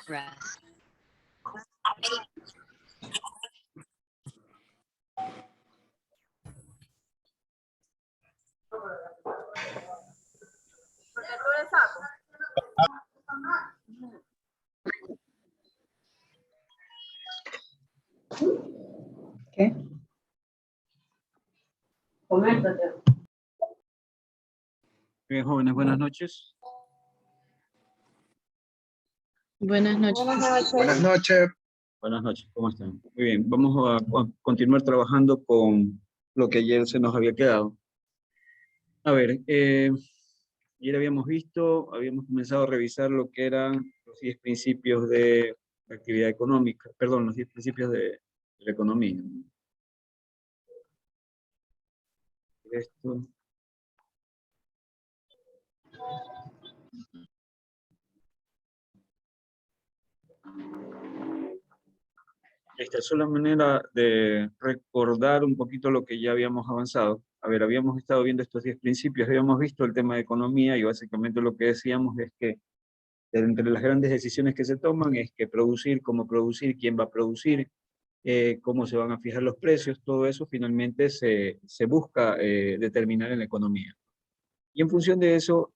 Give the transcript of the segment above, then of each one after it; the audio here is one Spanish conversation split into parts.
Grass. ¿Qué? Coméntate. Bien, jóvenes, buenas noches. Buenas noches. Buenas noches. Buenas noches, ¿cómo están? Muy bien, vamos a continuar trabajando con lo que ayer se nos había quedado. A ver, ayer habíamos comenzado a revisar lo que eran los 10 principios de la actividad económica, perdón, los 10 principios de la economía, ¿no? Esto. Esta es la manera de recordar un poquito lo que ya habíamos avanzado. A ver, habíamos estado viendo estos 10 principios, habíamos visto el tema de economía y básicamente lo que decíamos es que entre las grandes decisiones que se toman es que producir, cómo producir, quién va a producir, cómo se van a fijar los precios, todo eso finalmente se busca determinar en la economía. Y en función de eso,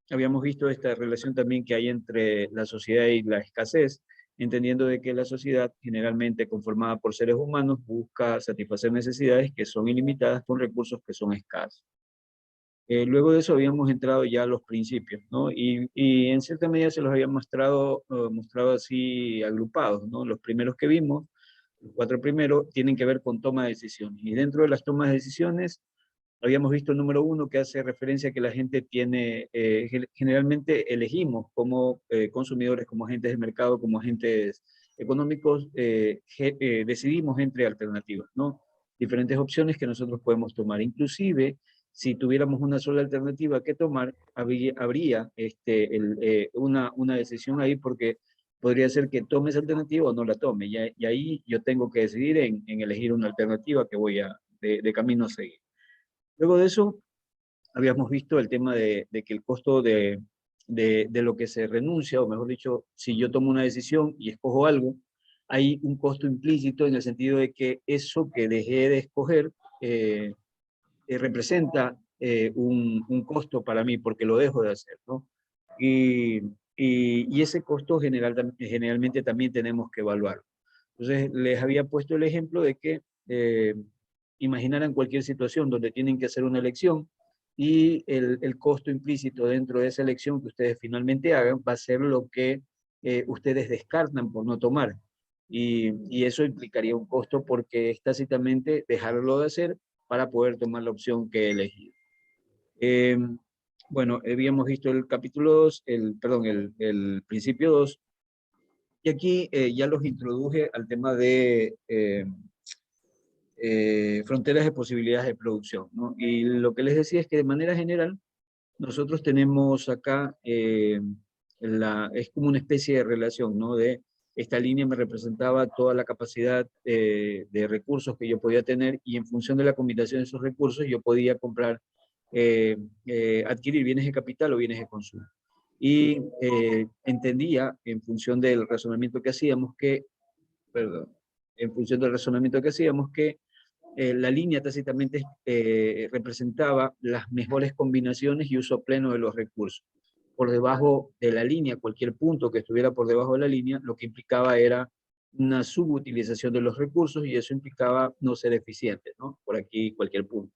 habíamos visto esta relación también que hay entre la sociedad y la escasez, entendiendo de que la sociedad, generalmente conformada por seres humanos, busca satisfacer necesidades que son ilimitadas con recursos que son escasos. Luego de eso habíamos entrado ya a los principios, ¿no? Y en cierta medida se los había mostrado así agrupados, ¿no? Los primeros que vimos, los 4 primeros, tienen que ver con toma de decisiones. Y dentro de las tomas de decisiones, habíamos visto el número 1 que hace referencia a que la gente tiene, generalmente elegimos como consumidores, como agentes de mercado, como agentes económicos, decidimos entre alternativas, ¿no? Diferentes opciones que nosotros podemos tomar. Inclusive, si tuviéramos una sola alternativa que tomar, habría una decisión ahí porque podría ser que tome esa alternativa o no la tome. Y ahí yo tengo que decidir en elegir una alternativa que voy de camino a seguir. Luego de eso, habíamos visto el tema de que el costo de lo que se renuncia, o mejor dicho, si yo tomo una decisión y escojo algo, hay un costo implícito en el sentido de que eso que dejé de escoger representa un costo para mí porque lo dejo de hacer, ¿no? Y ese costo generalmente también tenemos que evaluarlo. Entonces, les había puesto el ejemplo de que imaginaran cualquier situación donde tienen que hacer una elección y el costo implícito dentro de esa elección que ustedes finalmente hagan va a ser lo que ustedes descartan por no tomar. Y eso implicaría un costo porque es tácitamente dejarlo de hacer para poder tomar la opción que he elegido. Bueno, habíamos visto el capítulo 2, el principio 2, y aquí ya los introduje al tema de fronteras de posibilidades de producción, ¿no? Y lo que les decía es que de manera general, nosotros tenemos acá, es como una especie de relación, ¿no? De esta línea me representaba toda la capacidad de recursos que yo podía tener y en función de la combinación de esos recursos yo podía comprar, adquirir bienes de capital o bienes de consumo. Y entendía en función del razonamiento que hacíamos que, la línea tácitamente representaba las mejores combinaciones y uso pleno de los recursos. Por debajo de la línea, cualquier punto que estuviera por debajo de la línea, lo que implicaba era una subutilización de los recursos y eso implicaba no ser eficiente, ¿no? Por aquí cualquier punto.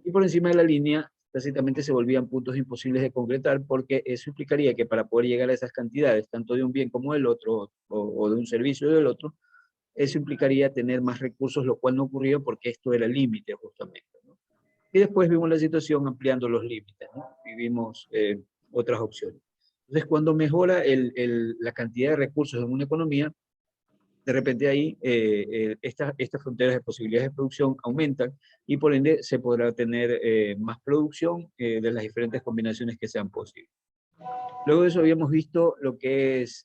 Y por encima de la línea, tácitamente se volvían puntos imposibles de concretar porque eso implicaría que para poder llegar a esas cantidades, tanto de un bien como del otro, o de un servicio o del otro, eso implicaría tener más recursos, lo cual no ocurrió porque esto era el límite justamente, ¿no? Y después vimos la situación ampliando los límites, ¿no? Y vimos otras opciones. Entonces, cuando mejora la cantidad de recursos en una economía, de repente ahí estas fronteras de posibilidades de producción aumentan y por ende se podrá tener más producción de las diferentes combinaciones que sean posibles. Luego de eso habíamos visto lo que es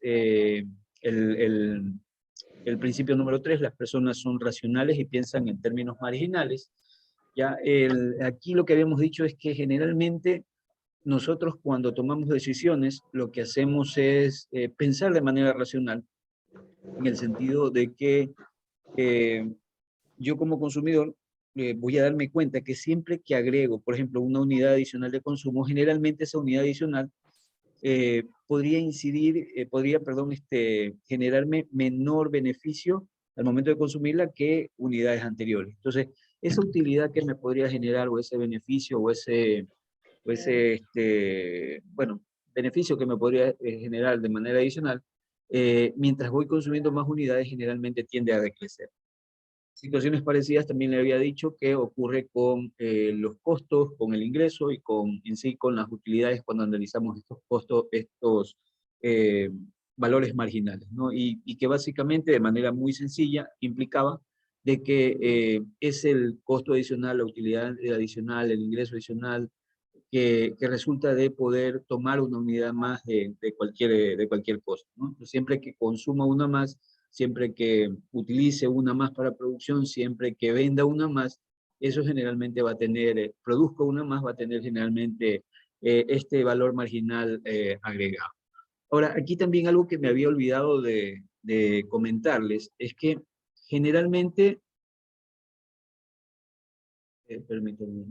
el principio número 3, las personas son racionales y piensan en términos marginales. Ya, aquí lo que habíamos dicho es que generalmente nosotros cuando tomamos decisiones, lo que hacemos es pensar de manera racional, en el sentido de que yo como consumidor voy a darme cuenta que siempre que agrego, por ejemplo, una unidad adicional de consumo, generalmente esa unidad adicional podría incidir, generarme menor beneficio al momento de consumirla que unidades anteriores. Entonces, esa utilidad que me podría generar o ese beneficio bueno, beneficio que me podría generar de manera adicional, mientras voy consumiendo más unidades, generalmente tiende a decrecer. Situaciones parecidas también le había dicho que ocurre con los costos, con el ingreso y en sí con las utilidades cuando analizamos estos costos, estos valores marginales, ¿no? Y que básicamente de manera muy sencilla implicaba de que es el costo adicional, la utilidad adicional, el ingreso adicional, que resulta de poder tomar una unidad más de cualquier cosa, ¿no? Siempre que consuma una más, siempre que utilice una más para producción, siempre que venda una más, eso generalmente va a tener, produzca una más, va a tener generalmente este valor marginal agregado. Ahora, aquí también algo que me había olvidado de comentarles es que generalmente, permítanme,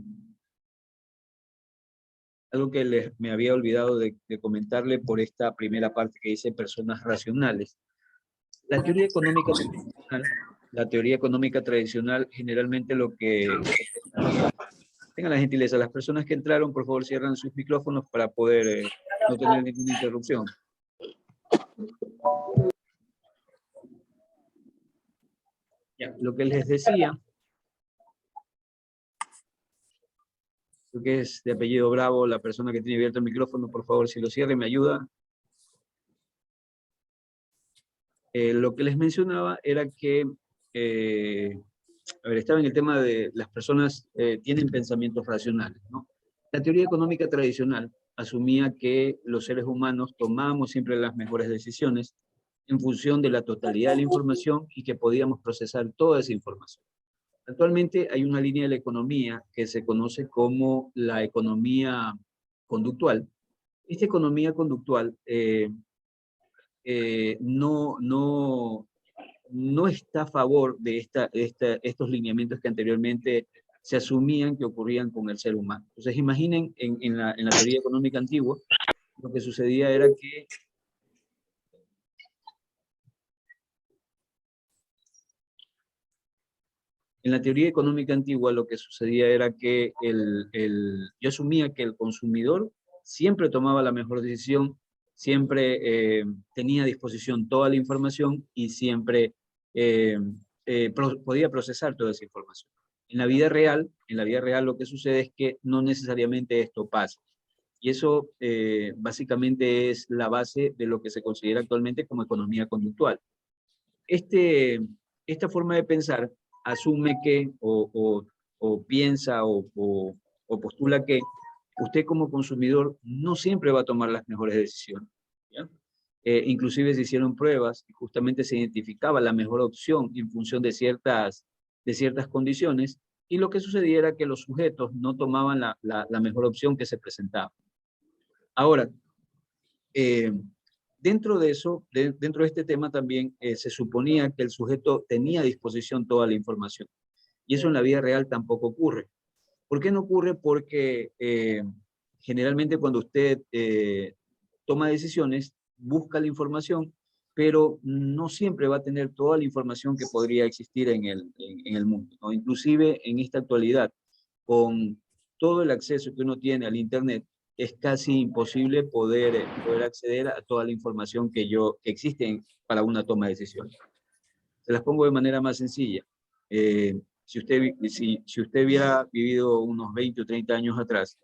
algo que me había olvidado de comentarle por esta primera parte que dice personas racionales. La teoría económica tradicional, la teoría económica tradicional generalmente lo que... Tengan la gentileza, las personas que entraron, por favor, cierran sus micrófonos para poder no tener ninguna interrupción. Ya, lo que les decía, lo que es de apellido Bravo, la persona que tiene abierto el micrófono, por favor, si lo cierre, me ayuda. Lo que les mencionaba era que, a ver, estaba en el tema de las personas tienen pensamientos racionales, ¿no? La teoría económica tradicional asumía que los seres humanos tomábamos siempre las mejores decisiones en función de la totalidad de la información y que podíamos procesar toda esa información. Actualmente hay una línea de la economía que se conoce como la economía conductual. Esta economía conductual no está a favor de estos lineamientos que anteriormente se asumían que ocurrían con el ser humano. Entonces imaginen en la teoría económica antigua, lo que sucedía era que en la teoría económica antigua lo que sucedía era que yo asumía que el consumidor siempre tomaba la mejor decisión, siempre tenía a disposición toda la información y siempre podía procesar toda esa información. En la vida real lo que sucede es que no necesariamente esto pasa. Y eso básicamente es la base de lo que se considera actualmente como economía conductual. Esta forma de pensar asume que, o piensa, o postula que usted como consumidor no siempre va a tomar las mejores decisiones, ¿ya? Inclusive se hicieron pruebas y justamente se identificaba la mejor opción en función de ciertas condiciones, y lo que sucedía era que los sujetos no tomaban la mejor opción que se presentaba. Ahora, dentro de eso, dentro de este tema también se suponía que el sujeto tenía a disposición toda la información. Y eso en la vida real tampoco ocurre. ¿Por qué no ocurre? Porque generalmente cuando usted toma decisiones, busca la información, pero no siempre va a tener toda la información que podría existir en el mundo, ¿no? Inclusive en esta actualidad, con todo el acceso que uno tiene al Internet, es casi imposible poder acceder a toda la información que existe para una toma de decisiones. Se las pongo de manera más sencilla. Si usted hubiera vivido unos 20 o 30 años atrás,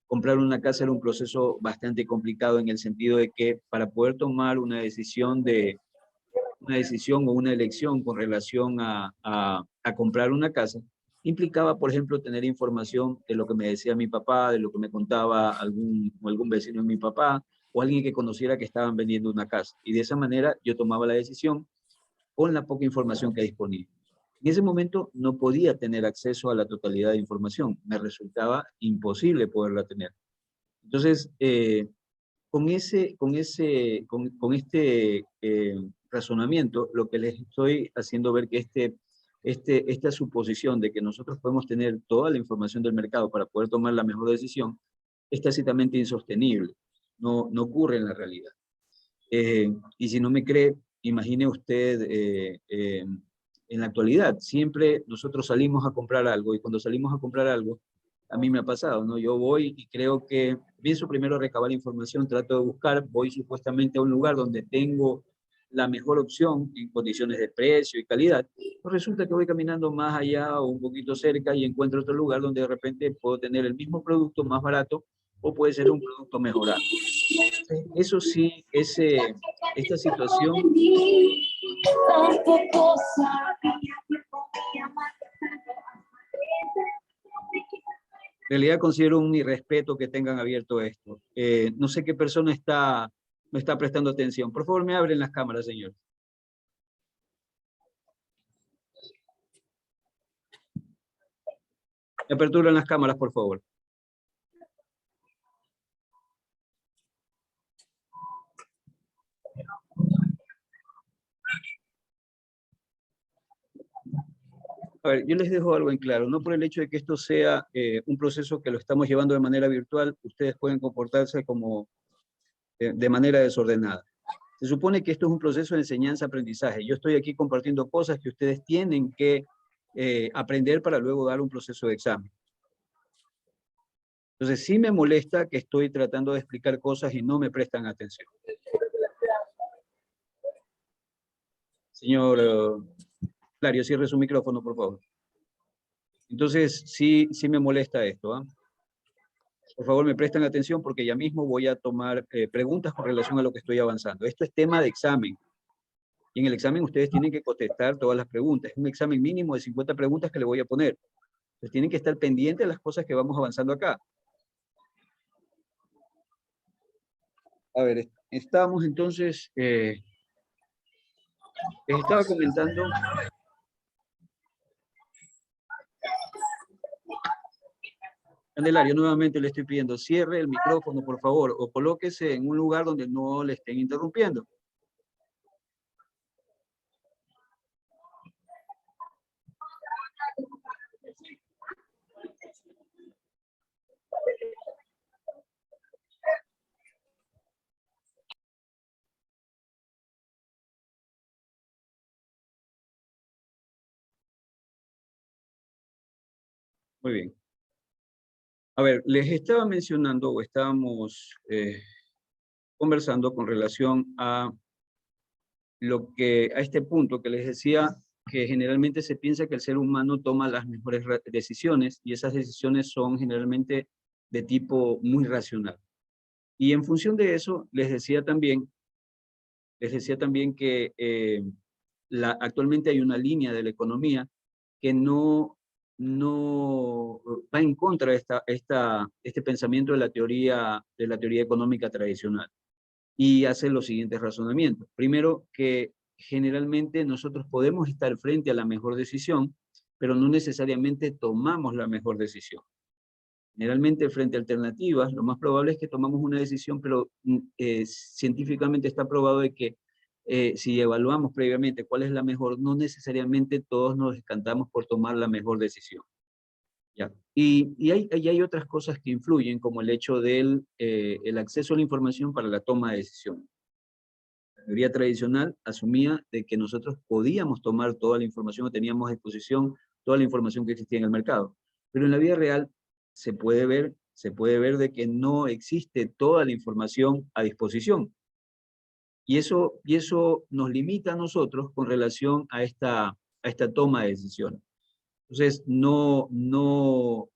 comprar una casa era un proceso bastante complicado en el sentido de que para poder tomar una decisión o una elección con relación a comprar una casa, implicaba, por ejemplo, tener información de lo que me decía mi papá, de lo que me contaba algún vecino de mi papá, o alguien que conociera que estaban vendiendo una casa. Y de esa manera yo tomaba la decisión con la poca información que disponía. En ese momento no podía tener acceso a la totalidad de información, me resultaba imposible poderla tener. Entonces, con este razonamiento, lo que les estoy haciendo ver que esta suposición de que nosotros podemos tener toda la información del mercado para poder tomar la mejor decisión, es tácitamente insostenible. No ocurre en la realidad. Y si no me cree, imagine usted en la actualidad, siempre nosotros salimos a comprar algo y cuando salimos a comprar algo, a mí me ha pasado, ¿no? Yo voy y creo que pienso primero recabar información, trato de buscar, voy supuestamente a un lugar donde tengo la mejor opción en condiciones de precio y calidad, pues resulta que voy caminando más allá o un poquito cerca y encuentro otro lugar donde de repente puedo tener el mismo producto más barato o puede ser un producto mejorado. Eso sí, esta situación en realidad considero un irrespeto que tengan abierto esto. No sé qué persona me está prestando atención. Por favor, me abren las cámaras, señor. Me aperturan las cámaras, por favor. A ver, yo les dejo algo en claro, no por el hecho de que esto sea un proceso que lo estamos llevando de manera virtual, ustedes pueden comportarse como de manera desordenada. Se supone que esto es un proceso de enseñanza-aprendizaje. Yo estoy aquí compartiendo cosas que ustedes tienen que aprender para luego dar un proceso de examen. Entonces sí me molesta que estoy tratando de explicar cosas y no me prestan atención. Señor Clario, cierre su micrófono, por favor. Entonces, sí me molesta esto. ¿Ah? Por favor, me prestan atención porque ya mismo voy a tomar preguntas con relación a lo que estoy avanzando. Esto es tema de examen. Y en el examen ustedes tienen que contestar todas las preguntas. Es un examen mínimo de 50 preguntas que le voy a poner. Entonces tienen que estar pendientes de las cosas que vamos avanzando acá. A ver, estamos entonces... les estaba comentando... Candelario, nuevamente le estoy pidiendo, cierre el micrófono, por favor, o colóquese en un lugar donde no le estén interrumpiendo. Muy bien. A ver, les estaba mencionando o estábamos conversando con relación a a este punto que les decía que generalmente se piensa que el ser humano toma las mejores decisiones y esas decisiones son generalmente de tipo muy racional. Y en función de eso, les decía también que actualmente hay una línea de la economía que no va en contra de este pensamiento de la teoría económica tradicional. Y hace los siguientes razonamientos. Primero, que generalmente nosotros podemos estar frente a la mejor decisión, pero no necesariamente tomamos la mejor decisión. Generalmente frente a alternativas, lo más probable es que tomamos una decisión, pero científicamente está probado de que si evaluamos previamente cuál es la mejor, no necesariamente todos nos decantamos por tomar la mejor decisión. ¿Ya? Y hay otras cosas que influyen, como el hecho del el acceso a la información para la toma de decisiones. La teoría tradicional asumía de que nosotros podíamos tomar toda la información o teníamos a disposición toda la información que existía en el mercado. Pero en la vida real se puede ver de que no existe toda la información a disposición. Y eso nos limita a nosotros con relación a esta toma de decisiones. Entonces, no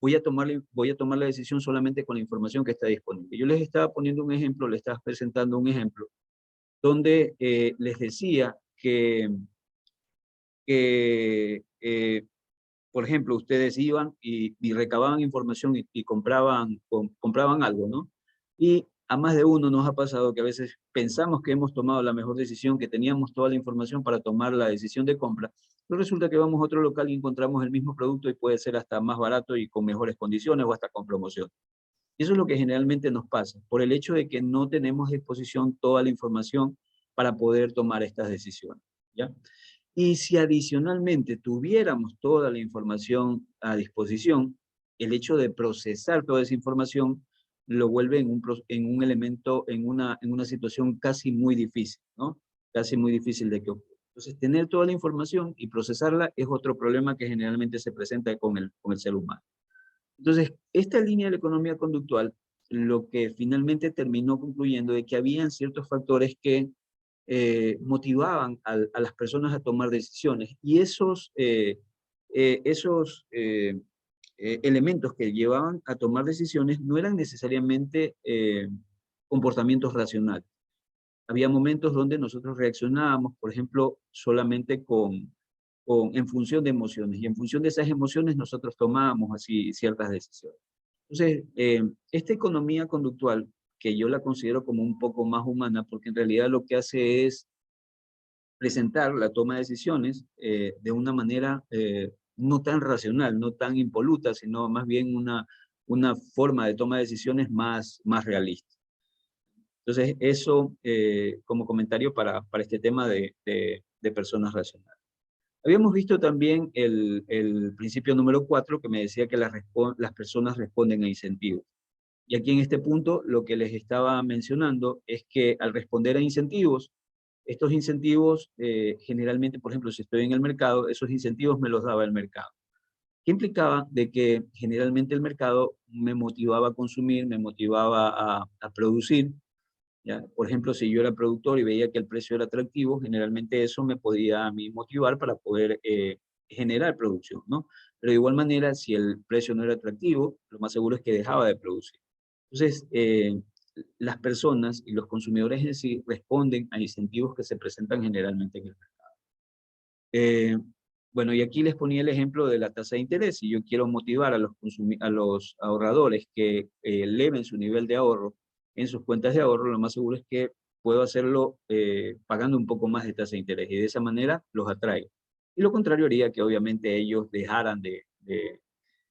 voy a tomar la decisión solamente con la información que está disponible. Yo les estaba poniendo un ejemplo, les estaba presentando un ejemplo, donde les decía que por ejemplo, ustedes iban y recababan información y compraban algo, ¿no? Y a más de uno nos ha pasado que a veces pensamos que hemos tomado la mejor decisión, que teníamos toda la información para tomar la decisión de compra, pero resulta que vamos a otro local y encontramos el mismo producto y puede ser hasta más barato y con mejores condiciones o hasta con promoción. Y eso es lo que generalmente nos pasa, por el hecho de que no tenemos a disposición toda la información para poder tomar estas decisiones, ¿ya? Y si adicionalmente tuviéramos toda la información a disposición, el hecho de procesar toda esa información lo vuelve en un elemento, en una situación casi muy difícil, ¿no? Casi muy difícil de que ocurra. Entonces, tener toda la información y procesarla es otro problema que generalmente se presenta con el ser humano. Entonces, esta línea de la economía conductual, lo que finalmente terminó concluyendo es que habían ciertos factores que motivaban a las personas a tomar decisiones, y esos elementos que llevaban a tomar decisiones no eran necesariamente comportamientos racionales. Había momentos donde nosotros reaccionábamos, por ejemplo, solamente en función de emociones, y en función de esas emociones nosotros tomábamos así ciertas decisiones. Entonces, esta economía conductual, que yo la considero como un poco más humana, porque en realidad lo que hace es presentar la toma de decisiones de una manera no tan racional, no tan impoluta, sino más bien una forma de toma de decisiones más realista. Entonces, eso como comentario para este tema de personas racionales. Habíamos visto también el principio número 4, que me decía que las personas responden a incentivos. Y aquí en este punto lo que les estaba mencionando es que al responder a incentivos, estos incentivos generalmente, por ejemplo, si estoy en el mercado, esos incentivos me los daba el mercado. ¿Qué implicaba? De que generalmente el mercado me motivaba a consumir, me motivaba a producir, ¿ya? Por ejemplo, si yo era productor y veía que el precio era atractivo, generalmente eso me podía a mí motivar para poder generar producción, ¿no? Pero de igual manera, si el precio no era atractivo, lo más seguro es que dejaba de producir. Entonces, las personas y los consumidores en sí responden a incentivos que se presentan generalmente en el mercado. Bueno, y aquí les ponía el ejemplo de la tasa de interés. Si yo quiero motivar a los ahorradores que eleven su nivel de ahorro en sus cuentas de ahorro, lo más seguro es que puedo hacerlo pagando un poco más de tasa de interés, y de esa manera los atraigo. Y lo contrario haría que obviamente ellos dejaran de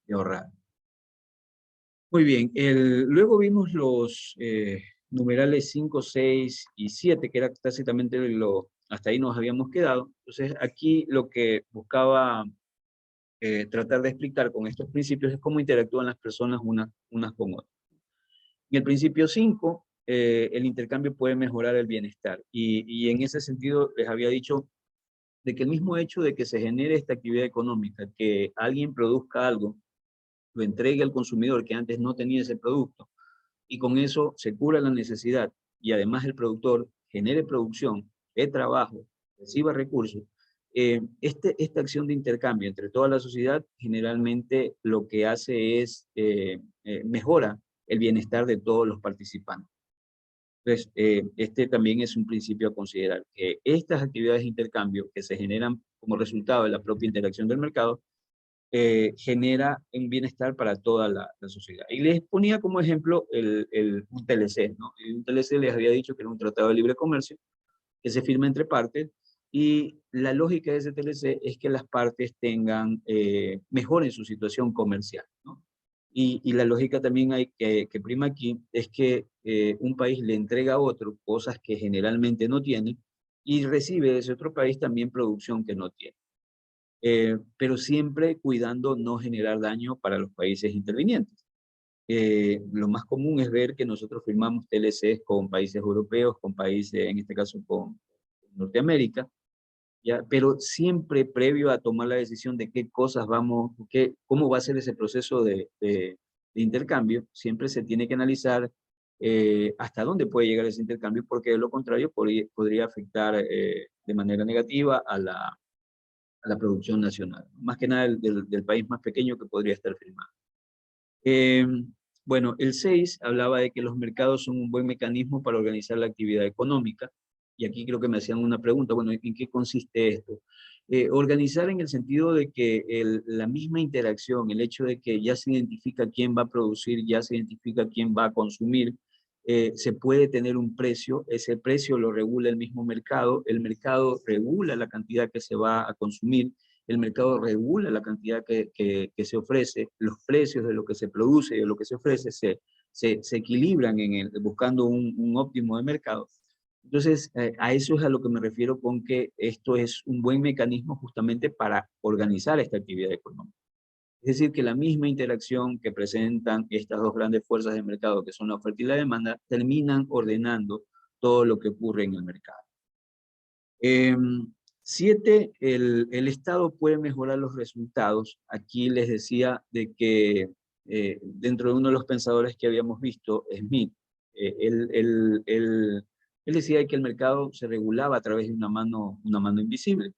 ahorrar. Muy bien, luego vimos los numerales 5, 6 y 7, que era tácitamente hasta ahí nos habíamos quedado. Entonces, aquí lo que buscaba tratar de explicar con estos principios es cómo interactúan las personas unas con otras. En el principio 5, el intercambio puede mejorar el bienestar. Y en ese sentido les había dicho de que el mismo hecho de que se genere esta actividad económica, que alguien produzca algo, lo entregue al consumidor que antes no tenía ese producto, y con eso se cura la necesidad, y además el productor genere producción, de trabajo, reciba recursos. Esta acción de intercambio entre toda la sociedad generalmente lo que hace es mejora el bienestar de todos los participantes. Entonces, este también es un principio a considerar, que estas actividades de intercambio que se generan como resultado de la propia interacción del mercado, genera un bienestar para toda la sociedad. Y les ponía como ejemplo un TLC, ¿no? Un TLC les había dicho que era un tratado de libre comercio que se firma entre partes, y la lógica de ese TLC es que las partes mejoren su situación comercial, ¿no? Y la lógica también que prima aquí es que un país le entrega a otro cosas que generalmente no tiene, y recibe de ese otro país también producción que no tiene. Pero siempre cuidando no generar daño para los países intervinientes. Lo más común es ver que nosotros firmamos TLCs con países europeos, con países, en este caso con Norteamérica, ¿ya? Pero siempre previo a tomar la decisión de qué cosas cómo va a ser ese proceso de intercambio, siempre se tiene que analizar hasta dónde puede llegar ese intercambio, porque de lo contrario podría afectar de manera negativa a la producción nacional, más que nada del país más pequeño que podría estar firmado. Bueno, el 6 hablaba de que los mercados son un buen mecanismo para organizar la actividad económica, y aquí creo que me hacían una pregunta, bueno, ¿en qué consiste esto? Organizar en el sentido de que la misma interacción, el hecho de que ya se identifica quién va a producir, ya se identifica quién va a consumir, se puede tener un precio, ese precio lo regula el mismo mercado, el mercado regula la cantidad que se va a consumir, el mercado regula la cantidad que se ofrece, los precios de lo que se produce y de lo que se ofrece se equilibran buscando un óptimo de mercado. Entonces, a eso es a lo que me refiero con que esto es un buen mecanismo justamente para organizar esta actividad económica. Es decir, que la misma interacción que presentan estas dos grandes fuerzas de mercado, que son la oferta y la demanda, terminan ordenando todo lo que ocurre en el mercado. 7, el Estado puede mejorar los resultados. Aquí les decía de que dentro de uno de los pensadores que habíamos visto, Smith, él decía que el mercado se regulaba a través de una mano invisible.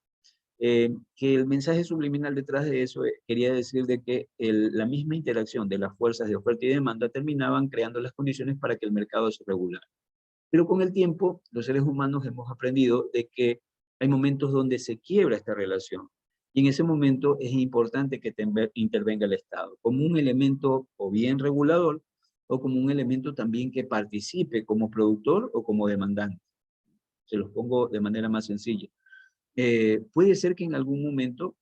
Que el mensaje subliminal detrás de eso quería decir de que la misma interacción de las fuerzas de oferta y demanda terminaban creando las condiciones para que el mercado se regulara. Pero con el tiempo, los seres humanos hemos aprendido de que hay momentos donde se quiebra esta relación. Y en ese momento es importante que intervenga el Estado, como un elemento o bien regulador, o como un elemento también que participe como productor o como demandante. Se los pongo de manera más sencilla. Puede ser que en algún momento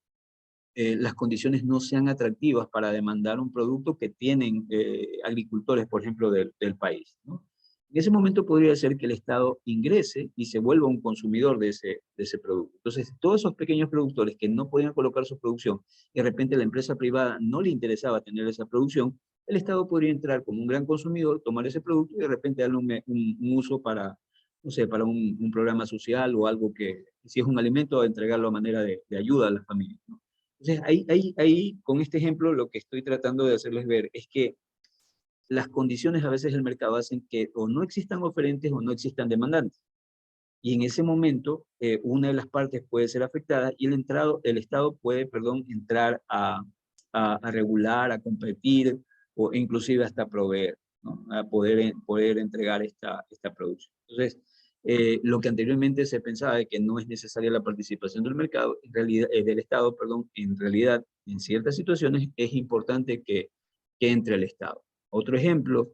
las condiciones no sean atractivas para demandar un producto que tienen agricultores, por ejemplo, del país, ¿no? En ese momento podría ser que el Estado ingrese y se vuelva un consumidor de ese producto. Entonces, todos esos pequeños productores que no podían colocar su producción y de repente la empresa privada no le interesaba tener esa producción, el Estado podría entrar como un gran consumidor, tomar ese producto y de repente darle un uso para, no sé, para un programa social o algo que, si es un alimento, entregarlo a manera de ayuda a las familias, ¿no? Entonces, ahí, con este ejemplo, lo que estoy tratando de hacerles ver es que las condiciones a veces del mercado hacen que o no existan oferentes o no existan demandantes. Y en ese momento, una de las partes puede ser afectada y el Estado puede, entrar a regular, a competir o inclusive hasta proveer, ¿no? A poder entregar esta producción. Entonces, lo que anteriormente se pensaba de que no es necesaria la participación del mercado, en realidad, del Estado, en realidad, en ciertas situaciones es importante que entre el Estado. Otro ejemplo,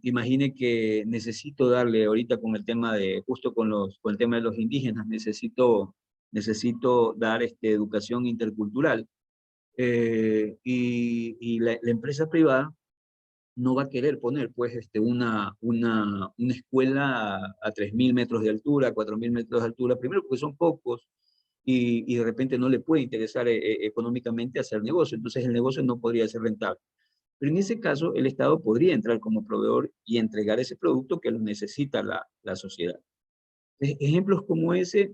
imagine que necesito darle ahorita con el tema de, justo con el tema de los indígenas, necesito dar educación intercultural. Y la empresa privada no va a querer poner pues una escuela a 3.000 metros de altura, 4.000 metros de altura, primero porque son pocos y de repente no le puede interesar económicamente hacer negocio, entonces el negocio no podría ser rentable. Pero en ese caso el Estado podría entrar como proveedor y entregar ese producto que lo necesita la sociedad. Ejemplos como ese,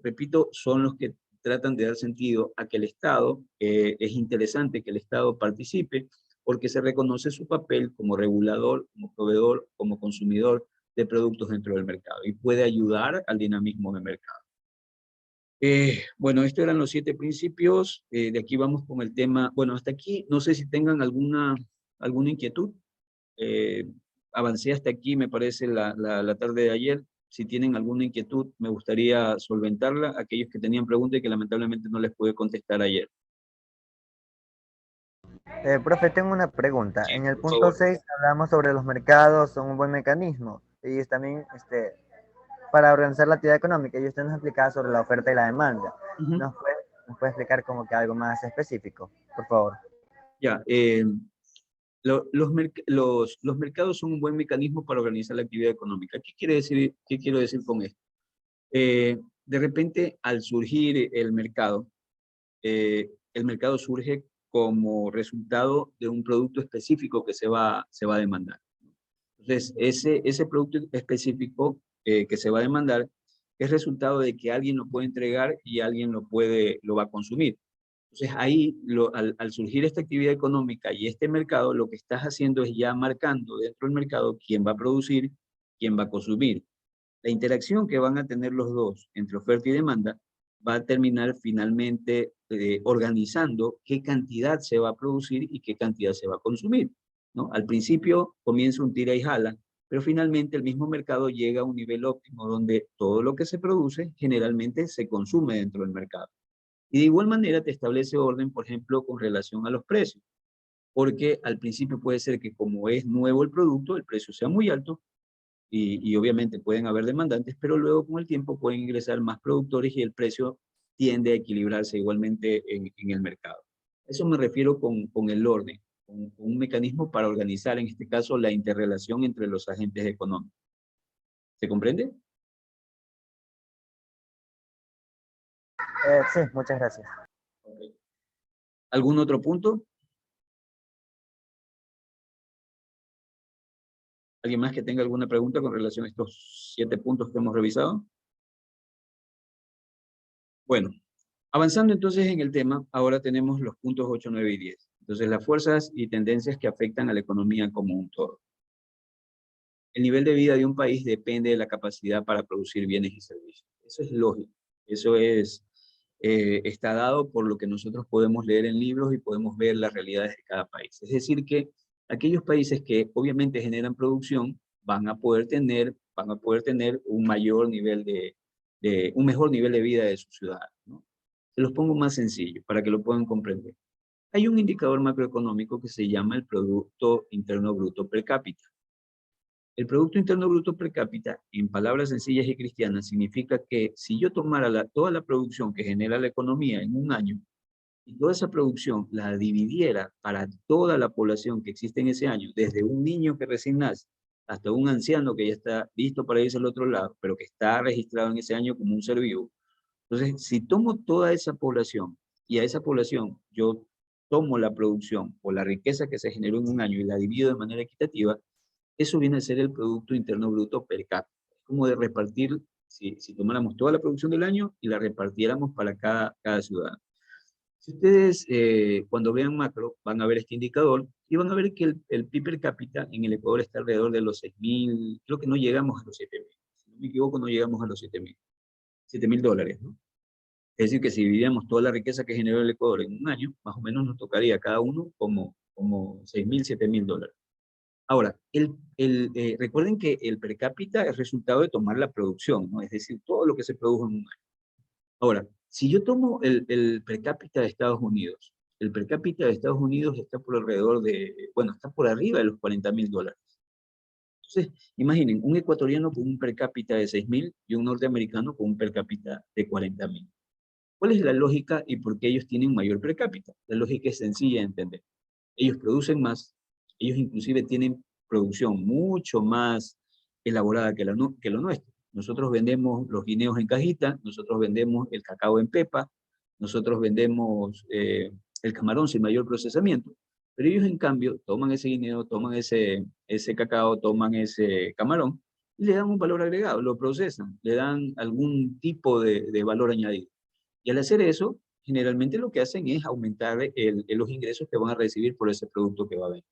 repito, son los que tratan de dar sentido a que el Estado, es interesante que el Estado participe porque se reconoce su papel como regulador, como proveedor, como consumidor de productos dentro del mercado y puede ayudar al dinamismo del mercado. Bueno, estos eran los 7 principios. De aquí vamos con el tema. Bueno, hasta aquí, no sé si tengan alguna inquietud. Avancé hasta aquí, me parece, la tarde de ayer. Si tienen alguna inquietud, me gustaría solventarla. Aquellos que tenían preguntas y que lamentablemente no les pude contestar ayer. Profe, tengo una pregunta. Sí, En el por punto favor. 6 hablamos sobre los mercados, son un buen mecanismo. Y también para organizar la actividad económica. Y usted nos explicaba sobre la oferta y la demanda. Uh-huh. ¿Nos puede explicar como que algo más específico, por favor? Ya, los mercados son un buen mecanismo para organizar la actividad económica. ¿Qué quiero decir con esto? De repente, al surgir el mercado surge como resultado de un producto específico que se va a demandar. Entonces, ese producto específico que se va a demandar es resultado de que alguien lo puede entregar y alguien lo va a consumir. Entonces, ahí, al surgir esta actividad económica y este mercado, lo que estás haciendo es ya marcando dentro del mercado quién va a producir, quién va a consumir. La interacción que van a tener los dos entre oferta y demanda va a terminar finalmente organizando qué cantidad se va a producir y qué cantidad se va a consumir, ¿no? Al principio comienza un tira y jala, pero finalmente el mismo mercado llega a un nivel óptimo donde todo lo que se produce generalmente se consume dentro del mercado. Y de igual manera te establece orden, por ejemplo, con relación a los precios, porque al principio puede ser que como es nuevo el producto, el precio sea muy alto, y obviamente pueden haber demandantes, pero luego con el tiempo pueden ingresar más productores y el precio tiende a equilibrarse igualmente en el mercado. Eso me refiero con el orden, un mecanismo para organizar, en este caso, la interrelación entre los agentes económicos. ¿Se comprende? Sí, muchas gracias. Okay. ¿Algún otro punto? ¿Alguien más que tenga alguna pregunta con relación a estos 7 puntos que hemos revisado? Bueno, avanzando entonces en el tema, ahora tenemos los puntos 8, 9 y 10. Entonces, las fuerzas y tendencias que afectan a la economía como un todo. El nivel de vida de un país depende de la capacidad para producir bienes y servicios. Eso es lógico. Eso está dado por lo que nosotros podemos leer en libros y podemos ver las realidades de cada país. Es decir, que aquellos países que obviamente generan producción van a poder tener un mayor nivel un mejor nivel de vida de sus ciudadanos, ¿no? Se los pongo más sencillo para que lo puedan comprender. Hay un indicador macroeconómico que se llama el Producto Interno Bruto per cápita. El Producto Interno Bruto per cápita, en palabras sencillas y cristianas, significa que si yo tomara toda la producción que genera la economía en un año y toda esa producción la dividiera para toda la población que existe en ese año, desde un niño que recién nace hasta un anciano que ya está listo para irse al otro lado, pero que está registrado en ese año como un ser vivo. Entonces, si tomo toda esa población y a esa población yo tomo la producción o la riqueza que se generó en un año y la divido de manera equitativa, eso viene a ser el Producto Interno Bruto per cápita. Es como de repartir, si tomáramos toda la producción del año y la repartiéramos para cada ciudadano. Si ustedes cuando vean macro van a ver este indicador y van a ver que el PIB per cápita en el Ecuador está alrededor de los 6.000, creo que no llegamos a los 7.000. Si no me equivoco, no llegamos a los 7.000 dólares, ¿no? Es decir, que si dividíamos toda la riqueza que generó el Ecuador en un año, más o menos nos tocaría a cada uno como 6.000, 7.000 dólares. Ahora, recuerden que el per cápita es resultado de tomar la producción, ¿no? Es decir, todo lo que se produjo en un año. Ahora, si yo tomo el per cápita de Estados Unidos, el per cápita de Estados Unidos está por alrededor está por arriba de los 40.000 dólares. Entonces, imaginen, un ecuatoriano con un per cápita de 6.000 y un norteamericano con un per cápita de 40.000. ¿Cuál es la lógica y por qué ellos tienen mayor per cápita? La lógica es sencilla de entender. Ellos producen más, ellos inclusive tienen producción mucho más elaborada que lo nuestro. Nosotros vendemos los guineos en cajita, nosotros vendemos el cacao en pepa, nosotros vendemos el camarón sin mayor procesamiento, pero ellos en cambio toman ese guineo, toman ese cacao, toman ese camarón y le dan un valor agregado, lo procesan, le dan algún tipo de valor añadido. Y al hacer eso, generalmente lo que hacen es aumentar los ingresos que van a recibir por ese producto que va a vender.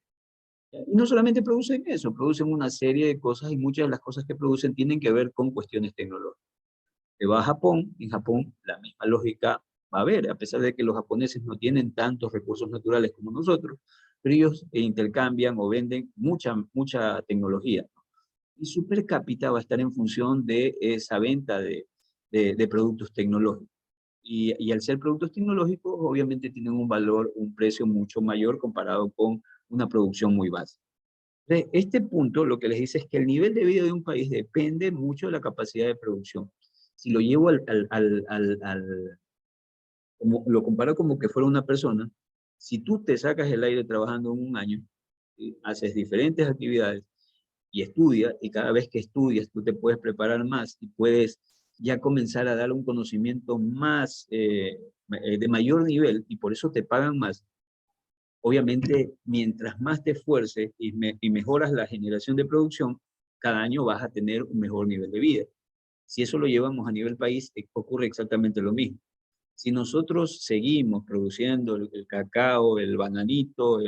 Y no solamente producen eso, producen una serie de cosas y muchas de las cosas que producen tienen que ver con cuestiones tecnológicas. Se va a Japón, en Japón la misma lógica va a haber, a pesar de que los japoneses no tienen tantos recursos naturales como nosotros, pero ellos intercambian o venden mucha tecnología. Y su per cápita va a estar en función de esa venta de productos tecnológicos. Y al ser productos tecnológicos, obviamente tienen un valor, un precio mucho mayor comparado con una producción muy básica. De este punto, lo que les dice es que el nivel de vida de un país depende mucho de la capacidad de producción. Si lo llevo como, lo comparo como que fuera una persona, si tú te sacas el aire trabajando en un año, haces diferentes actividades y estudias, y cada vez que estudias tú te puedes preparar más y puedes ya comenzar a dar un conocimiento más, de mayor nivel, y por eso te pagan más. Obviamente, mientras más te esfuerces y mejoras la generación de producción, cada año vas a tener un mejor nivel de vida. Si eso lo llevamos a nivel país, ocurre exactamente lo mismo. Si nosotros seguimos produciendo el cacao, el bananito,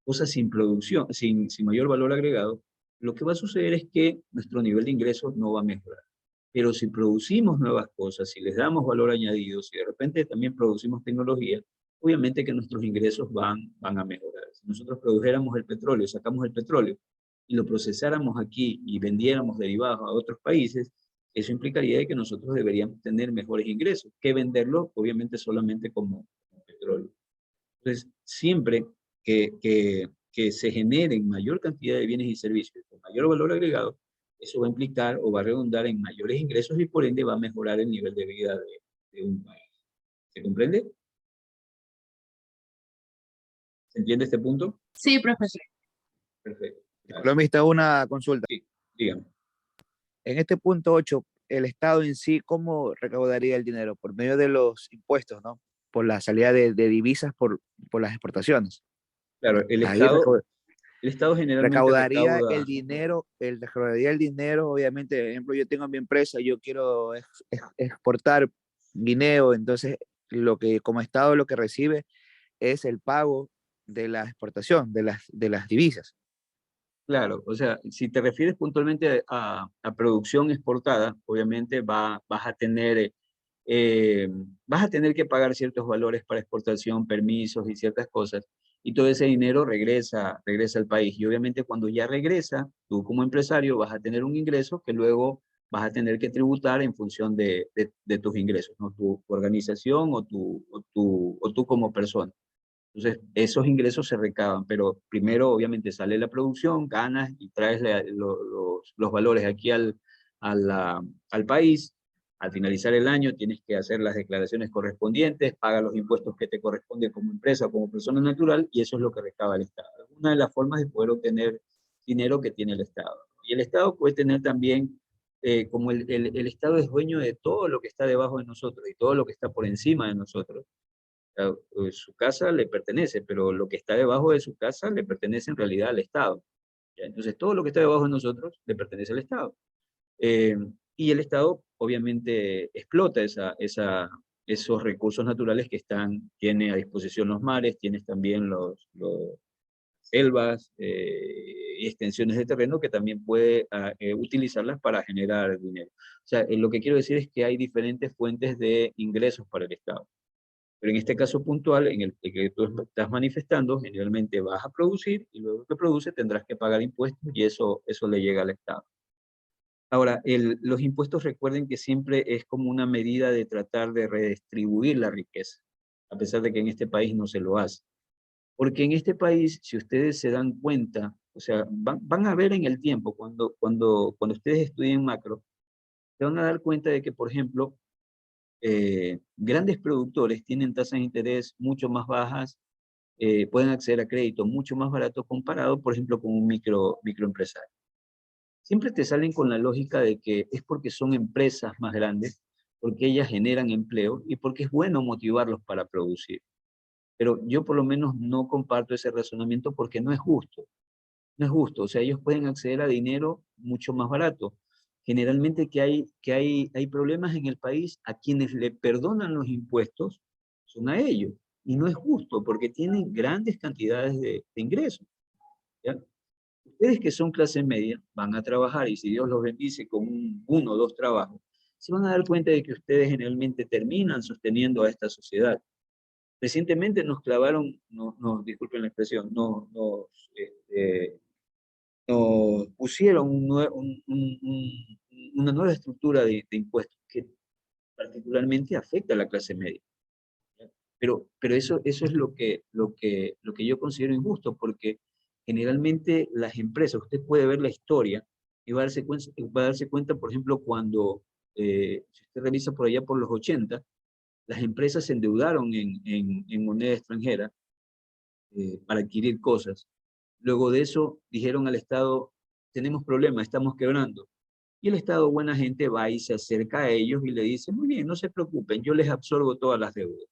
cosas sin producción, sin mayor valor agregado, lo que va a suceder es que nuestro nivel de ingresos no va a mejorar. Pero si producimos nuevas cosas, si les damos valor añadido, si de repente también producimos tecnología, obviamente que nuestros ingresos van a mejorar. Si nosotros produjéramos el petróleo, sacamos el petróleo y lo procesáramos aquí y vendiéramos derivados a otros países, eso implicaría de que nosotros deberíamos tener mejores ingresos que venderlo, obviamente, solamente como petróleo. Entonces, siempre que se generen mayor cantidad de bienes y servicios con mayor valor agregado, eso va a implicar o va a redundar en mayores ingresos y por ende va a mejorar el nivel de vida de un país. ¿Se comprende? ¿Se entiende este punto? Sí, profesor. Perfecto. Economista, una consulta. Dígame. En este punto 8, el Estado en sí, ¿cómo recaudaría el dinero? Por medio de los impuestos, ¿no? Por la salida de divisas por las exportaciones. Claro, Ahí el Estado generalmente recaudaría recauda. el dinero, recaudaría el dinero, obviamente, por ejemplo, yo tengo mi empresa, yo quiero exportar guineo, entonces como Estado lo que recibe es el pago de la exportación, de las divisas. Claro, o sea, si te refieres puntualmente a producción exportada, obviamente vas a tener que pagar ciertos valores para exportación, permisos y ciertas cosas, y todo ese dinero regresa al país. Y obviamente cuando ya regresa, tú como empresario vas a tener un ingreso que luego vas a tener que tributar en función de tus ingresos, ¿no? Tu organización o tú como persona. Entonces, esos ingresos se recaban, pero primero obviamente sale la producción, ganas y traes los valores aquí al país. Al finalizar el año tienes que hacer las declaraciones correspondientes, paga los impuestos que te corresponden como empresa o como persona natural, y eso es lo que recaba el Estado. Es una de las formas de poder obtener dinero que tiene el Estado. Y el Estado puede tener también, como el Estado es dueño de todo lo que está debajo de nosotros y todo lo que está por encima de nosotros, su casa le pertenece, pero lo que está debajo de su casa le pertenece en realidad al Estado. ¿Ya? Entonces, todo lo que está debajo de nosotros le pertenece al Estado. Eh, y el Estado, obviamente, explota esos recursos naturales que tiene a disposición los mares, tienes también los selvas y extensiones de terreno que también puede utilizarlas para generar dinero. O sea, lo que quiero decir es que hay diferentes fuentes de ingresos para el Estado. Pero en este caso puntual, en el que tú estás manifestando, generalmente vas a producir y luego que produce tendrás que pagar impuestos y eso le llega al Estado. Ahora, los impuestos recuerden que siempre es como una medida de tratar de redistribuir la riqueza, a pesar de que en este país no se lo hace. Porque en este país, si ustedes se dan cuenta, o sea, van a ver en el tiempo, cuando ustedes estudien macro, se van a dar cuenta de que, por ejemplo, grandes productores tienen tasas de interés mucho más bajas, pueden acceder a crédito mucho más barato comparado, por ejemplo, con un microempresario. Siempre te salen con la lógica de que es porque son empresas más grandes, porque ellas generan empleo y porque es bueno motivarlos para producir. Pero yo por lo menos no comparto ese razonamiento porque no es justo. No es justo, o sea, ellos pueden acceder a dinero mucho más barato. Generalmente hay problemas en el país, a quienes le perdonan los impuestos son a ellos. Y no es justo porque tienen grandes cantidades de ingresos. ¿Ya? Ustedes que son clase media van a trabajar y si Dios los bendice con uno o dos trabajos, se van a dar cuenta de que ustedes generalmente terminan sosteniendo a esta sociedad. Recientemente nos clavaron, disculpen la expresión, nos pusieron una nueva estructura de impuestos que particularmente afecta a la clase media. Pero eso es lo que yo considero injusto, porque generalmente las empresas, usted puede ver la historia y va a darse cuenta, por ejemplo, cuando, si usted revisa por allá por los 80, las empresas se endeudaron en moneda extranjera para adquirir cosas. Luego de eso dijeron al Estado, tenemos problemas, estamos quebrando. Y el Estado, buena gente, va y se acerca a ellos y le dice, muy bien, no se preocupen, yo les absorbo todas las deudas.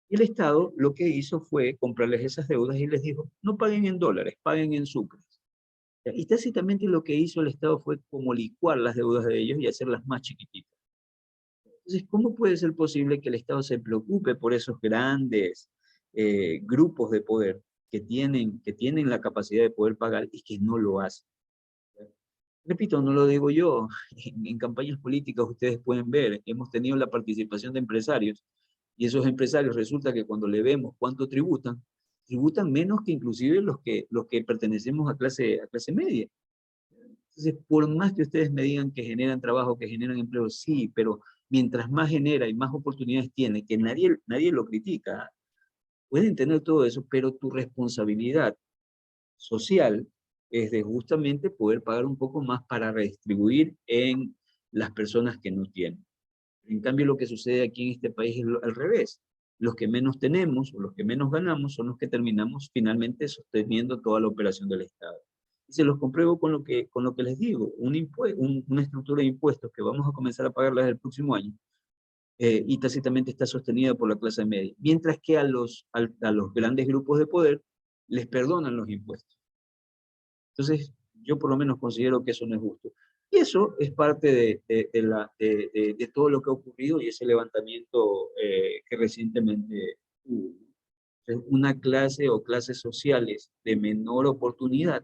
Y el Estado lo que hizo fue comprarles esas deudas y les dijo, no paguen en dólares, paguen en sucres. Y tácitamente lo que hizo el Estado fue como licuar las deudas de ellos y hacerlas más chiquititas. Entonces, ¿cómo puede ser posible que el Estado se preocupe por esos grandes grupos de poder que tienen la capacidad de poder pagar y que no lo hacen? Repito, no lo digo yo, en campañas políticas ustedes pueden ver, hemos tenido la participación de empresarios y esos empresarios resulta que cuando le vemos cuánto tributan menos que inclusive los que pertenecemos a clase media. Entonces, por más que ustedes me digan que generan trabajo, que generan empleo, sí, pero mientras más genera y más oportunidades tiene, que nadie lo critica, pueden tener todo eso, pero tu responsabilidad social es de justamente poder pagar un poco más para redistribuir en las personas que no tienen. En cambio, lo que sucede aquí en este país es al revés. Los que menos tenemos o los que menos ganamos son los que terminamos finalmente sosteniendo toda la operación del Estado. Y se los compruebo con lo que les digo, una estructura de impuestos que vamos a comenzar a pagarla desde el próximo año, y tácitamente está sostenida por la clase media, mientras que a los grandes grupos de poder les perdonan los impuestos. Entonces, yo por lo menos considero que eso no es justo. Y eso es parte de todo lo que ha ocurrido y ese levantamiento que recientemente hubo. Una clase o clases sociales de menor oportunidad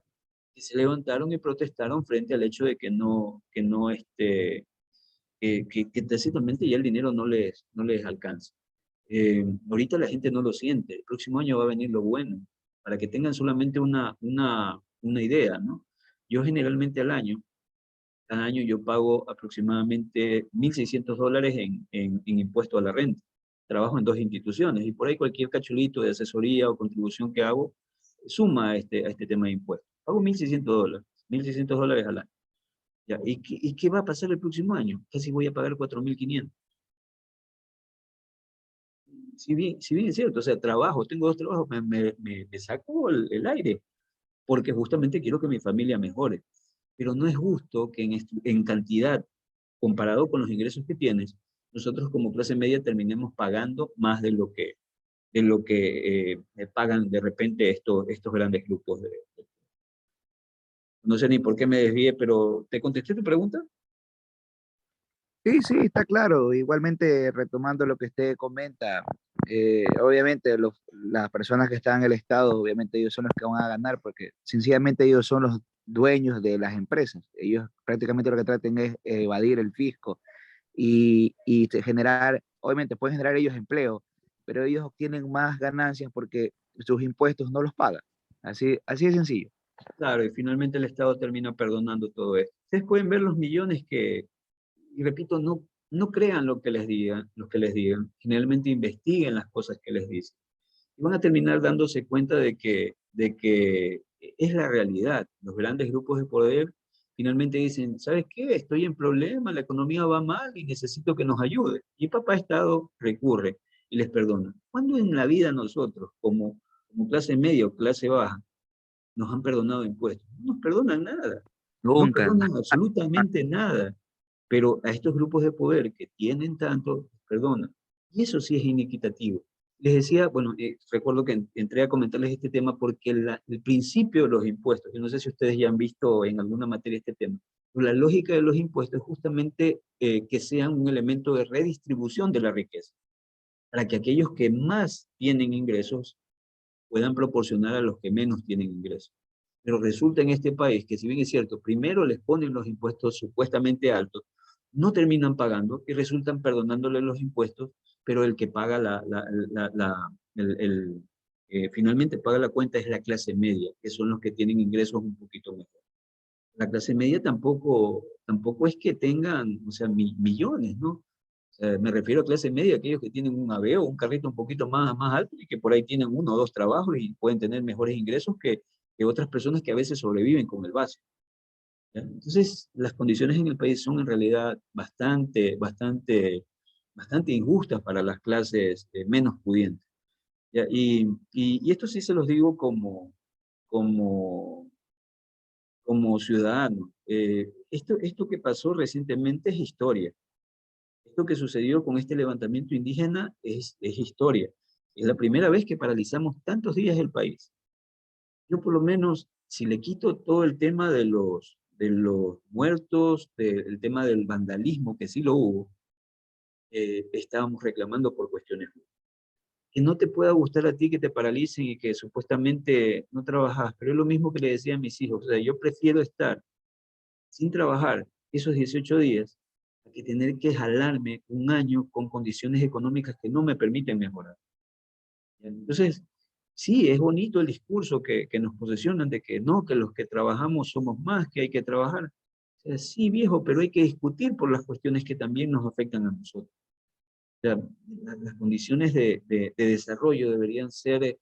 que se levantaron y protestaron frente al hecho de que tácitamente ya el dinero no les alcanza. Ahorita la gente no lo siente, el próximo año va a venir lo bueno, para que tengan solamente una idea, ¿no? Yo generalmente cada año yo pago aproximadamente $1.600 en impuesto a la renta. Trabajo en 2 instituciones y por ahí cualquier cachulito de asesoría o contribución que hago suma a este tema de impuestos. Pago $1.600, $1.600 al año. Ya, ¿y qué va a pasar el próximo año? Casi voy a pagar 4.500. Si bien es cierto, o sea, tengo 2 trabajos, me saco el aire, porque justamente quiero que mi familia mejore. Pero no es justo que en cantidad, comparado con los ingresos que tienes, nosotros como clase media terminemos pagando más de lo que pagan de repente estos grandes grupos. No sé ni por qué me desvié, pero ¿te contesté tu pregunta? Sí, sí, está claro. Igualmente, retomando lo que usted comenta, obviamente las personas que están en el Estado, obviamente ellos son los que van a ganar, porque sencillamente ellos son los dueños de las empresas. Ellos prácticamente lo que tratan es evadir el fisco y generar, obviamente pueden generar ellos empleo, pero ellos obtienen más ganancias porque sus impuestos no los pagan. Así de sencillo. Claro, y finalmente el Estado termina perdonando todo esto. Ustedes pueden ver los millones y repito, no crean lo que les digan, generalmente investiguen las cosas que les dicen. Y van a terminar dándose cuenta de que es la realidad. Los grandes grupos de poder finalmente dicen, ¿sabes qué? Estoy en problema, la economía va mal y necesito que nos ayude. Y papá Estado recurre y les perdona. ¿Cuándo en la vida nosotros, como clase media o clase baja, nos han perdonado impuestos? No nos perdonan nada. No Nunca. perdonan absolutamente nada. Pero a estos grupos de poder que tienen tanto, perdonan. Y eso sí es inequitativo. Les decía, bueno, recuerdo que entré a comentarles este tema porque el principio de los impuestos, yo no sé si ustedes ya han visto en alguna materia este tema, pero la lógica de los impuestos es justamente que sean un elemento de redistribución de la riqueza, para que aquellos que más tienen ingresos puedan proporcionar a los que menos tienen ingresos. Pero resulta en este país que, si bien es cierto, primero les ponen los impuestos supuestamente altos, no terminan pagando y resultan perdonándole los impuestos, pero el que paga finalmente paga la cuenta es la clase media, que son los que tienen ingresos un poquito mejor. La clase media tampoco es que tengan, o sea, millones, ¿no? O sea, me refiero a clase media, aquellos que tienen un Aveo, un carrito un poquito más alto y que por ahí tienen 1 o 2 trabajos y pueden tener mejores ingresos que otras personas que a veces sobreviven con el básico. ¿Ya? Entonces, las condiciones en el país son en realidad bastante injustas para las clases menos pudientes. ¿Ya? Y esto sí se los digo como, como ciudadano. Esto que pasó recientemente es historia. Esto que sucedió con este levantamiento indígena es historia. Es la primera vez que paralizamos tantos días el país. Yo por lo menos, si le quito todo el tema de los muertos, el tema del vandalismo, que sí lo hubo, estábamos reclamando por cuestiones. Que no te pueda gustar a ti que te paralicen y que supuestamente no trabajas, pero es lo mismo que le decía a mis hijos. O sea, yo prefiero estar sin trabajar esos 18 días a que tener que jalarme un año con condiciones económicas que no me permiten mejorar. Entonces, sí, es bonito el discurso que nos posesionan de que no, que los que trabajamos somos más, que hay que trabajar. O sea, sí, viejo, pero hay que discutir por las cuestiones que también nos afectan a nosotros. O sea, las condiciones de desarrollo deberían ser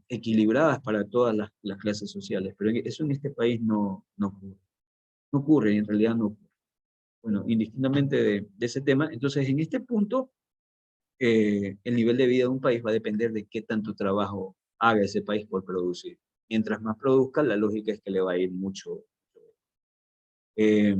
equilibradas para todas las clases sociales, pero eso en este país no ocurre. No ocurre, en realidad no ocurre. Bueno, indistintamente de ese tema, entonces en este punto el nivel de vida de un país va a depender de qué tanto trabajo haga ese país por producir. Mientras más produzca, la lógica es que le va a ir mucho. Eh,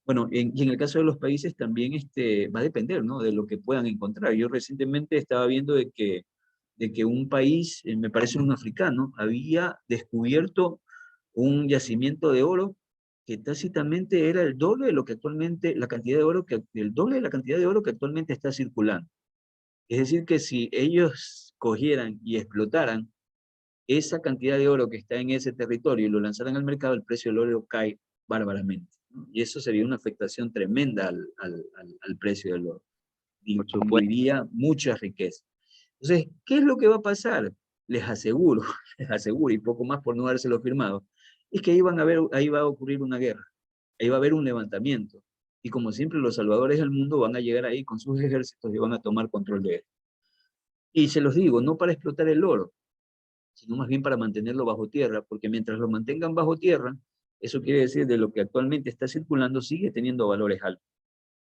bueno, y en el caso de los países también va a depender, ¿no?, de lo que puedan encontrar. Yo recientemente estaba viendo de que un país, me parece un africano, había descubierto un yacimiento de oro que tácitamente era el doble de lo que actualmente, la cantidad de oro el doble de la cantidad de oro que actualmente está circulando. Es decir, que si ellos cogieran y explotaran esa cantidad de oro que está en ese territorio y lo lanzaran al mercado, el precio del oro cae bárbaramente, ¿no? Y eso sería una afectación tremenda al precio del oro. Por supuesto. Distribuiría mucha riqueza. Entonces, ¿qué es lo que va a pasar? Les aseguro, les aseguro, y poco más por no dárselo firmado, es que ahí va a ocurrir una guerra, ahí va a haber un levantamiento. Y como siempre, los salvadores del mundo van a llegar ahí con sus ejércitos y van a tomar control de él. Y se los digo, no para explotar el oro, sino más bien para mantenerlo bajo tierra, porque mientras lo mantengan bajo tierra, eso quiere decir de lo que actualmente está circulando sigue teniendo valores altos.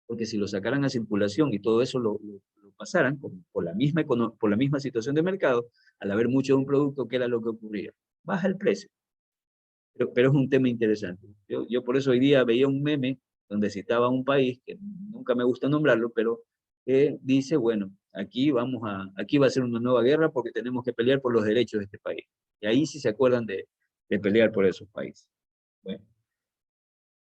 Porque si lo sacaran a circulación y todo eso lo pasaran por la misma situación de mercado, al haber mucho de un producto, ¿qué era lo que ocurría? Baja el precio. Pero es un tema interesante. Yo por eso hoy día veía un meme donde citaba un país, que nunca me gusta nombrarlo, pero dice, bueno, aquí va a ser una nueva guerra porque tenemos que pelear por los derechos de este país. Y ahí sí se acuerdan de pelear por esos países. Bueno,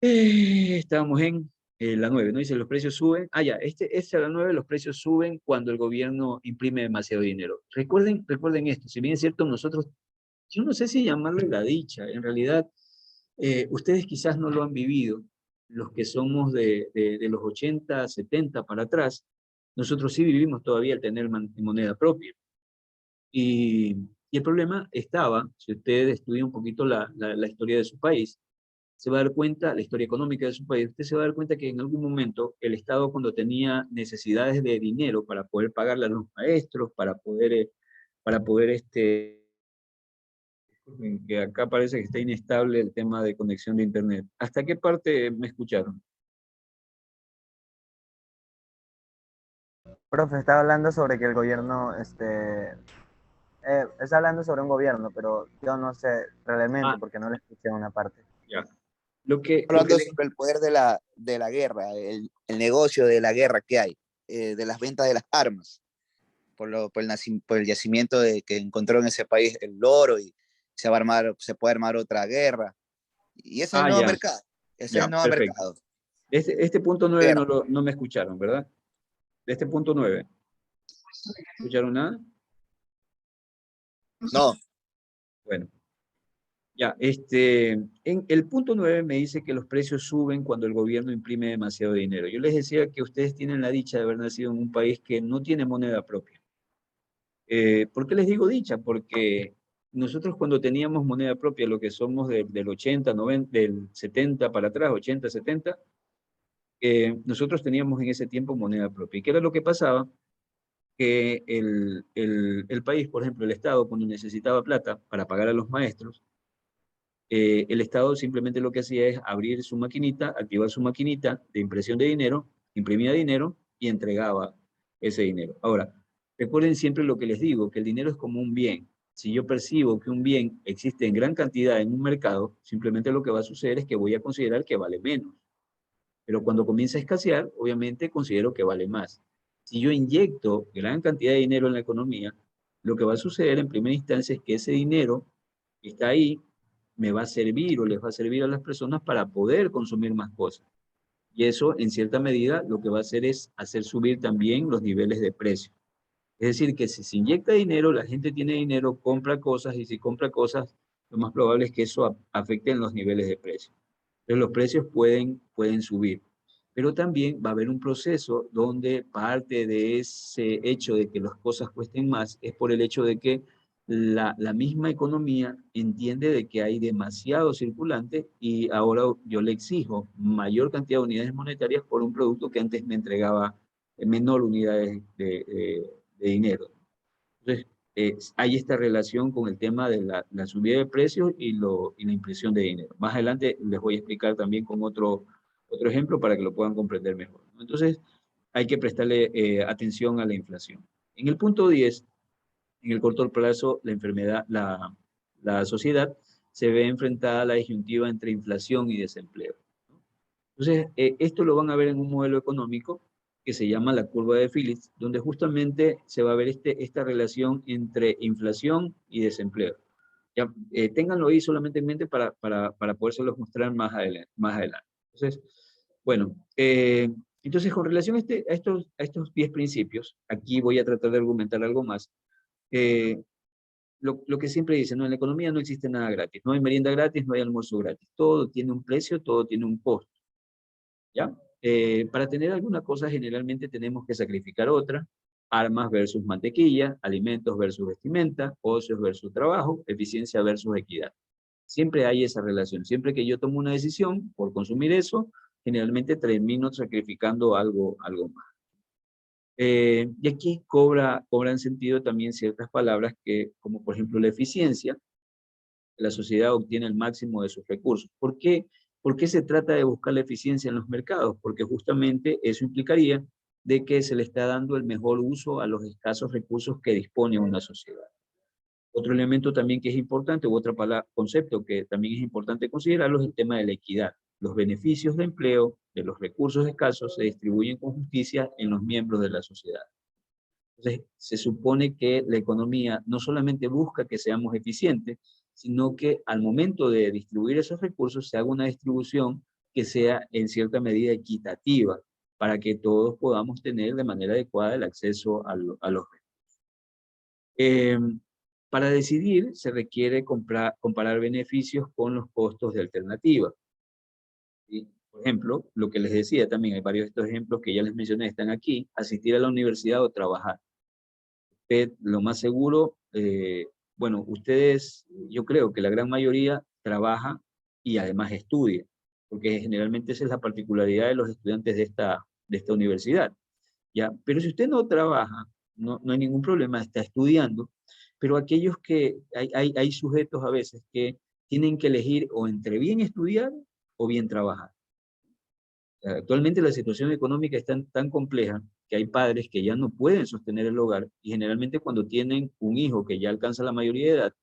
estábamos en la 9, ¿no? Dice, los precios suben. Ah, ya, este es la 9, los precios suben cuando el gobierno imprime demasiado dinero. Recuerden esto, si bien es cierto, nosotros, yo no sé si llamarle la dicha, en realidad, ustedes quizás no lo han vivido, los que somos de los 80, 70 para atrás, nosotros sí vivimos todavía el tener moneda propia. Y, y el problema estaba, si usted estudia un poquito la historia de su país, se va a dar cuenta, la historia económica de su país, usted se va a dar cuenta que en algún momento el Estado, cuando tenía necesidades de dinero para poder pagarle a los maestros, para poder que acá parece que está inestable el tema de conexión de internet. ¿Hasta qué parte me escucharon? Profe, estaba hablando sobre que el gobierno, está hablando sobre un gobierno, pero yo no sé realmente Ah, porque no le escuché una parte. ya. Lo que Hablando sobre el poder de la guerra, el negocio de la guerra que hay, de las ventas de las armas, por el yacimiento que encontró en ese país el oro y se puede armar otra guerra. Y ese es el nuevo ya, mercado. Ese es ya, el nuevo perfecto. mercado. Este punto 9 Guerra. no me escucharon, ¿verdad? De este punto 9. ¿Escucharon nada? No, Bueno, ya, en el punto 9 me dice que los precios suben cuando el gobierno imprime demasiado dinero. Yo les decía que ustedes tienen la dicha de haber nacido en un país que no tiene moneda propia. ¿Por qué les digo dicha? Porque nosotros cuando teníamos moneda propia, lo que somos del 80, 90, del 70 para atrás, 80, 70, nosotros teníamos en ese tiempo moneda propia. ¿Y qué era lo que pasaba? Que el país, por ejemplo, el Estado, cuando necesitaba plata para pagar a los maestros, el Estado simplemente lo que hacía es abrir su maquinita, activar su maquinita de impresión de dinero, imprimía dinero y entregaba ese dinero. Ahora, recuerden siempre lo que les digo, que el dinero es como un bien. Si yo percibo que un bien existe en gran cantidad en un mercado, simplemente lo que va a suceder es que voy a considerar que vale menos. Pero cuando comienza a escasear, obviamente considero que vale más. Si yo inyecto gran cantidad de dinero en la economía, lo que va a suceder en primera instancia es que ese dinero que está ahí me va a servir o les va a servir a las personas para poder consumir más cosas. Y eso, en cierta medida, lo que va a hacer es hacer subir también los niveles de precio. Es decir, que si se inyecta dinero, la gente tiene dinero, compra cosas, y si compra cosas, lo más probable es que eso afecte en los niveles de precio. Entonces los precios pueden subir. Pero también va a haber un proceso donde parte de ese hecho de que las cosas cuesten más es por el hecho de que la misma economía entiende de que hay demasiado circulante y ahora yo le exijo mayor cantidad de unidades monetarias por un producto que antes me entregaba menor unidades de dinero. Entonces, hay esta relación con el tema de la subida de precios y la impresión de dinero. Más adelante les voy a explicar también con otro ejemplo para que lo puedan comprender mejor, ¿no? Entonces, hay que prestarle atención a la inflación. En el punto 10, en el corto plazo, la sociedad se ve enfrentada a la disyuntiva entre inflación y desempleo. Entonces, esto lo van a ver en un modelo económico que se llama la curva de Phillips, donde justamente se va a ver esta relación entre inflación y desempleo. Ya, ténganlo ahí solamente en mente para podérselos mostrar más adelante. Entonces, bueno, entonces con relación a estos 10 principios, aquí voy a tratar de argumentar algo más. Lo que siempre dicen, ¿no? En la economía no existe nada gratis, no hay merienda gratis, no hay almuerzo gratis, todo tiene un precio, todo tiene un costo, ¿ya? Para tener alguna cosa generalmente tenemos que sacrificar otra, armas versus mantequilla, alimentos versus vestimenta, ocios versus trabajo, eficiencia versus equidad. Siempre hay esa relación, siempre que yo tomo una decisión por consumir eso, generalmente termino sacrificando algo más. Y aquí cobran sentido también ciertas palabras que, como por ejemplo la eficiencia, la sociedad obtiene el máximo de sus recursos. ¿Por qué? ¿Por qué se trata de buscar la eficiencia en los mercados? Porque justamente eso implicaría de que se le está dando el mejor uso a los escasos recursos que dispone una sociedad. Otro elemento también que es importante, u otro concepto que también es importante considerarlo, es el tema de la equidad. Los beneficios de empleo de los recursos escasos se distribuyen con justicia en los miembros de la sociedad. Entonces, se supone que la economía no solamente busca que seamos eficientes, sino que al momento de distribuir esos recursos se haga una distribución que sea en cierta medida equitativa, para que todos podamos tener de manera adecuada el acceso a los recursos. Para decidir se requiere comparar beneficios con los costos de alternativa. ¿Sí? Por ejemplo, lo que les decía también, hay varios de estos ejemplos que ya les mencioné, están aquí: asistir a la universidad o trabajar. Usted, lo más seguro, bueno, ustedes, yo creo que la gran mayoría trabaja y además estudia, porque generalmente esa es la particularidad de los estudiantes de esta universidad, ¿ya? Pero si usted no trabaja, no hay ningún problema, está estudiando, pero aquellos que, hay sujetos a veces que tienen que elegir o entre bien estudiar o bien trabajar. Actualmente la situación económica es tan compleja que hay padres que ya no pueden sostener el hogar y generalmente cuando tienen un hijo que ya alcanza la mayoría de edad,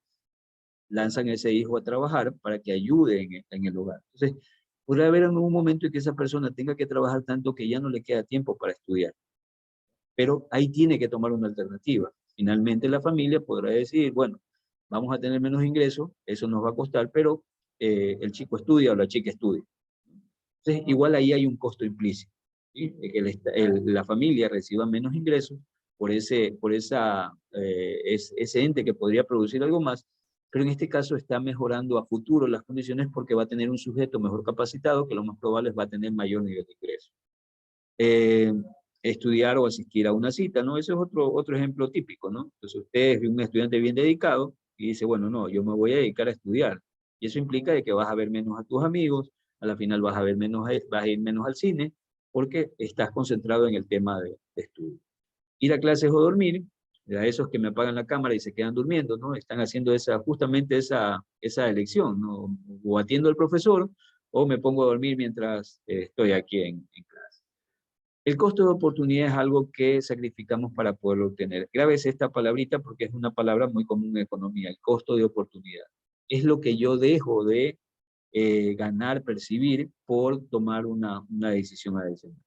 lanzan a ese hijo a trabajar para que ayude en el hogar. Entonces, podrá haber un momento en que esa persona tenga que trabajar tanto que ya no le queda tiempo para estudiar. Pero ahí tiene que tomar una alternativa. Finalmente la familia podrá decir, bueno, vamos a tener menos ingresos, eso nos va a costar, pero el chico estudia o la chica estudia. Entonces, igual ahí hay un costo implícito, ¿sí? De que la familia reciba menos ingresos por ese ente que podría producir algo más, pero en este caso está mejorando a futuro las condiciones porque va a tener un sujeto mejor capacitado que lo más probable es va a tener mayor nivel de ingreso. Estudiar o asistir a una cita, ¿no? Ese es otro ejemplo típico, ¿no? Entonces usted es un estudiante bien dedicado y dice, bueno, no, yo me voy a dedicar a estudiar. Y eso implica de que vas a ver menos a tus amigos, a la final vas a ir menos al cine, porque estás concentrado en el tema de estudio. Ir a clases o dormir, a esos que me apagan la cámara y se quedan durmiendo, ¿no? Están haciendo justamente esa elección, ¿no? O atiendo al profesor, o me pongo a dormir mientras estoy aquí en clase. El costo de oportunidad es algo que sacrificamos para poderlo obtener. Grábese esta palabrita porque es una palabra muy común en economía, el costo de oportunidad. Es lo que yo dejo de ganar, percibir por tomar una decisión adicional.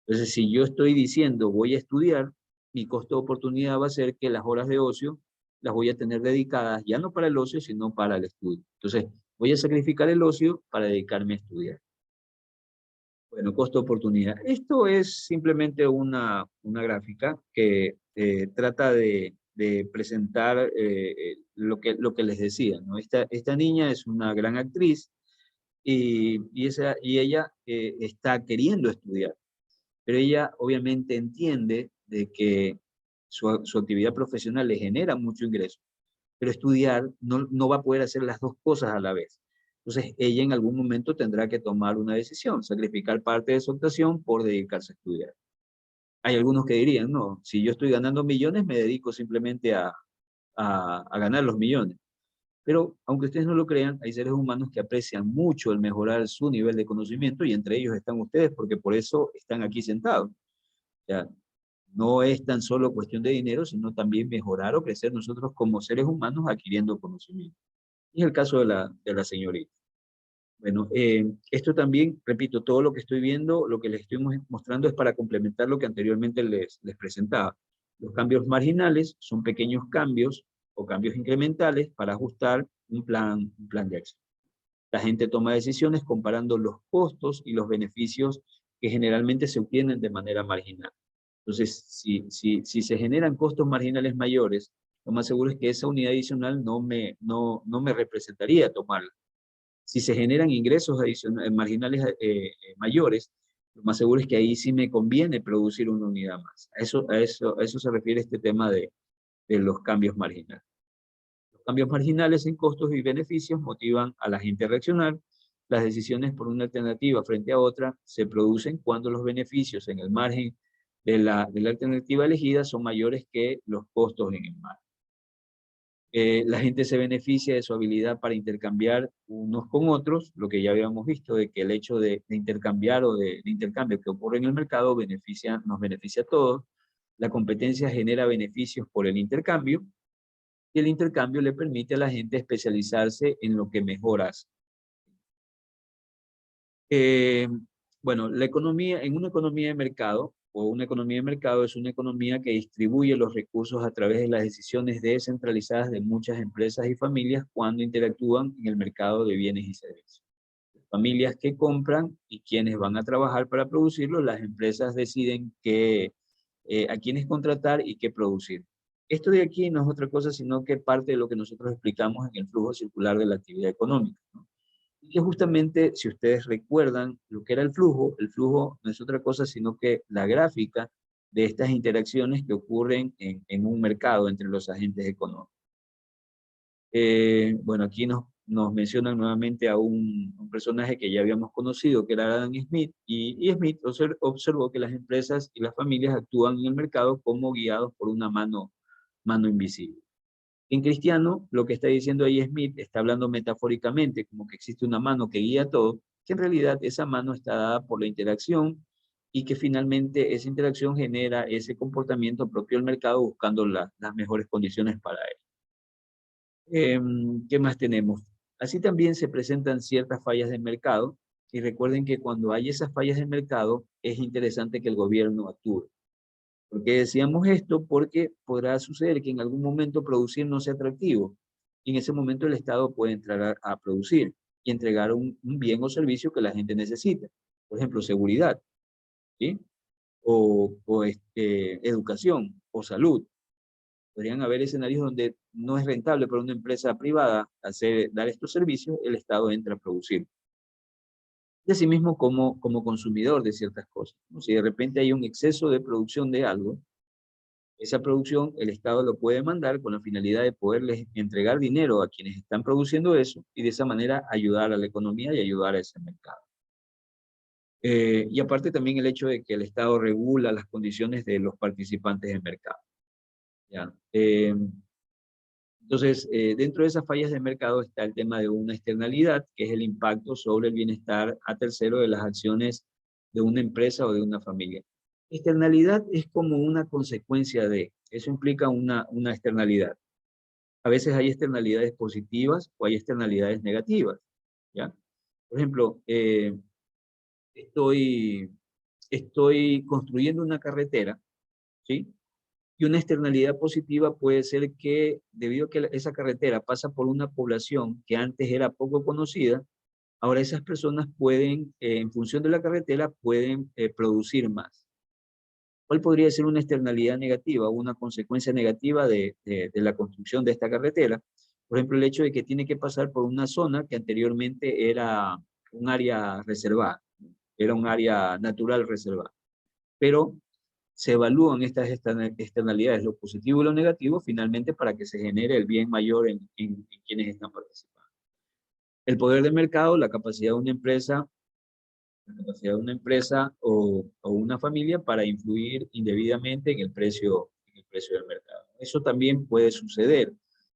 Entonces, si yo estoy diciendo voy a estudiar, mi costo de oportunidad va a ser que las horas de ocio las voy a tener dedicadas ya no para el ocio, sino para el estudio. Entonces, voy a sacrificar el ocio para dedicarme a estudiar. Bueno, costo-oportunidad. Esto es simplemente una gráfica que trata de presentar lo que les decía, ¿no? Esta niña es una gran actriz y ella está queriendo estudiar, pero ella obviamente entiende de que su actividad profesional le genera mucho ingreso, pero estudiar no va a poder hacer las dos cosas a la vez. Entonces, ella en algún momento tendrá que tomar una decisión, sacrificar parte de su actuación por dedicarse a estudiar. Hay algunos que dirían, no, si yo estoy ganando millones, me dedico simplemente a ganar los millones. Pero, aunque ustedes no lo crean, hay seres humanos que aprecian mucho el mejorar su nivel de conocimiento y entre ellos están ustedes porque por eso están aquí sentados. Ya, no es tan solo cuestión de dinero, sino también mejorar o crecer nosotros como seres humanos adquiriendo conocimiento. Y es el caso de la señorita. Bueno, esto también, repito, todo lo que estoy viendo, lo que les estoy mostrando es para complementar lo que anteriormente les presentaba. Los cambios marginales son pequeños cambios o cambios incrementales para ajustar un plan de acción. La gente toma decisiones comparando los costos y los beneficios que generalmente se obtienen de manera marginal. Entonces, si se generan costos marginales mayores, lo más seguro es que esa unidad adicional no me representaría tomarla. Si se generan ingresos adicionales, marginales mayores, lo más seguro es que ahí sí me conviene producir una unidad más. A eso se refiere este tema de los cambios marginales. Los cambios marginales en costos y beneficios motivan a la gente a reaccionar. Las decisiones por una alternativa frente a otra se producen cuando los beneficios en el margen de la alternativa elegida son mayores que los costos en el margen. La gente se beneficia de su habilidad para intercambiar unos con otros, lo que ya habíamos visto, de que el hecho de intercambiar o de intercambio que ocurre en el mercado nos beneficia a todos. La competencia genera beneficios por el intercambio, y el intercambio le permite a la gente especializarse en lo que mejor hace. Bueno, en una economía de mercado, o una economía de mercado es una economía que distribuye los recursos a través de las decisiones descentralizadas de muchas empresas y familias cuando interactúan en el mercado de bienes y servicios. Familias que compran y quienes van a trabajar para producirlo, las empresas deciden a quiénes contratar y qué producir. Esto de aquí no es otra cosa sino que parte de lo que nosotros explicamos en el flujo circular de la actividad económica, ¿no? Y que justamente, si ustedes recuerdan lo que era el flujo no es otra cosa sino que la gráfica de estas interacciones que ocurren en un mercado entre los agentes económicos. Bueno, aquí nos mencionan nuevamente a un personaje que ya habíamos conocido, que era Adam Smith, y Smith observó que las empresas y las familias actúan en el mercado como guiados por una mano invisible. En cristiano, lo que está diciendo ahí Smith está hablando metafóricamente, como que existe una mano que guía todo, que en realidad esa mano está dada por la interacción y que finalmente esa interacción genera ese comportamiento propio del mercado buscando las mejores condiciones para él. ¿Qué más tenemos? Así también se presentan ciertas fallas del mercado, y recuerden que cuando hay esas fallas del mercado es interesante que el gobierno actúe. ¿Por qué decíamos esto? Porque podrá suceder que en algún momento producir no sea atractivo, y en ese momento el Estado puede entrar a producir y entregar un bien o servicio que la gente necesita. Por ejemplo, seguridad, ¿sí? O educación o salud. Podrían haber escenarios donde no es rentable para una empresa privada dar estos servicios, el Estado entra a producir. Y asimismo como consumidor de ciertas cosas, ¿no? Si de repente hay un exceso de producción de algo, esa producción el Estado lo puede mandar con la finalidad de poderles entregar dinero a quienes están produciendo eso y de esa manera ayudar a la economía y ayudar a ese mercado. Y aparte también el hecho de que el Estado regula las condiciones de los participantes del mercado. ¿Ya? Entonces, dentro de esas fallas de mercado está el tema de una externalidad, que es el impacto sobre el bienestar a tercero de las acciones de una empresa o de una familia. Externalidad es como una consecuencia de, eso implica una externalidad. A veces hay externalidades positivas o hay externalidades negativas, ¿ya? Por ejemplo, estoy construyendo una carretera, ¿sí? Y una externalidad positiva puede ser que debido a que esa carretera pasa por una población que antes era poco conocida, ahora esas personas pueden, en función de la carretera, pueden producir más. ¿Cuál podría ser una externalidad negativa o una consecuencia negativa de la construcción de esta carretera? Por ejemplo, el hecho de que tiene que pasar por una zona que anteriormente era un área reservada, era un área natural reservada. Pero se evalúan estas externalidades, lo positivo y lo negativo, finalmente para que se genere el bien mayor en quienes están participando. El poder del mercado, la capacidad de una empresa o una familia para influir indebidamente en el precio del mercado. Eso también puede suceder.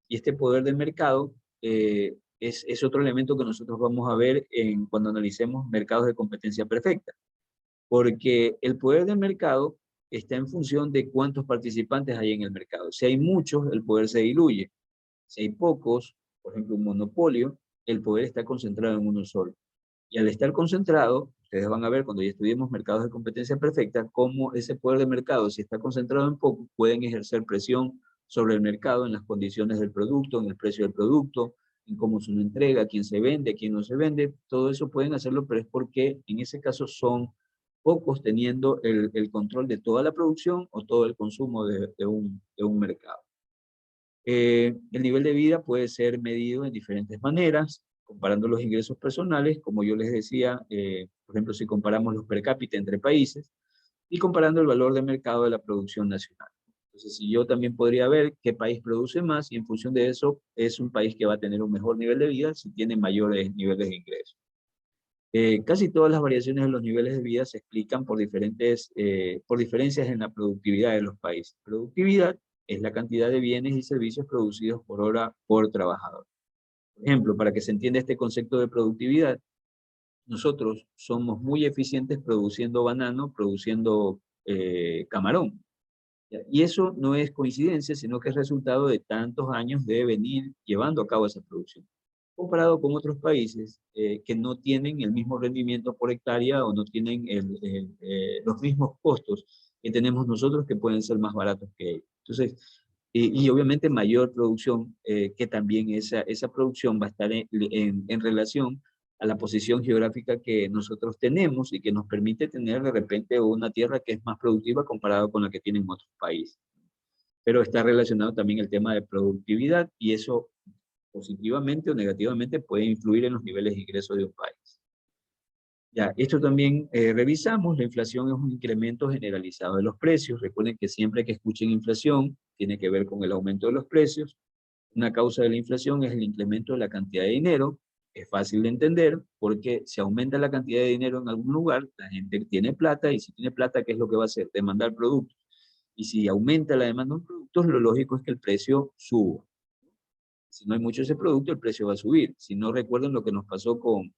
Y este poder del mercado es otro elemento que nosotros vamos a ver cuando analicemos mercados de competencia perfecta. Porque el poder del mercado está en función de cuántos participantes hay en el mercado. Si hay muchos, el poder se diluye. Si hay pocos, por ejemplo, un monopolio, el poder está concentrado en uno solo. Y al estar concentrado, ustedes van a ver cuando ya estudiemos mercados de competencia perfecta, cómo ese poder de mercado, si está concentrado en poco, pueden ejercer presión sobre el mercado en las condiciones del producto, en el precio del producto, en cómo se lo entrega, quién se vende, quién no se vende. Todo eso pueden hacerlo, pero es porque en ese caso son pocos teniendo el control de toda la producción o todo el consumo de un mercado. El nivel de vida puede ser medido en diferentes maneras, comparando los ingresos personales, como yo les decía, por ejemplo, si comparamos los per cápita entre países, y comparando el valor de mercado de la producción nacional. Entonces, si yo también podría ver qué país produce más, y en función de eso, es un país que va a tener un mejor nivel de vida si tiene mayores niveles de ingresos. Casi todas las variaciones en los niveles de vida se explican por diferencias en la productividad de los países. Productividad es la cantidad de bienes y servicios producidos por hora por trabajador. Por ejemplo, para que se entienda este concepto de productividad, nosotros somos muy eficientes produciendo banano, produciendo camarón. Y eso no es coincidencia, sino que es resultado de tantos años de venir llevando a cabo esa producción, comparado con otros países que no tienen el mismo rendimiento por hectárea o no tienen los mismos costos que tenemos nosotros, que pueden ser más baratos que ellos. Entonces, y obviamente mayor producción, que también esa producción va a estar en relación a la posición geográfica que nosotros tenemos y que nos permite tener de repente una tierra que es más productiva comparado con la que tienen otros países. Pero está relacionado también el tema de productividad, y eso positivamente o negativamente puede influir en los niveles de ingreso de un país. Ya, esto también revisamos. La inflación es un incremento generalizado de los precios. Recuerden que siempre que escuchen inflación, tiene que ver con el aumento de los precios. Una causa de la inflación es el incremento de la cantidad de dinero. Es fácil de entender porque si aumenta la cantidad de dinero en algún lugar, la gente tiene plata, y si tiene plata, ¿qué es lo que va a hacer? Demandar productos. Y si aumenta la demanda de productos, lo lógico es que el precio suba. Si no hay mucho de ese producto, el precio va a subir. Si no, recuerden lo que nos pasó con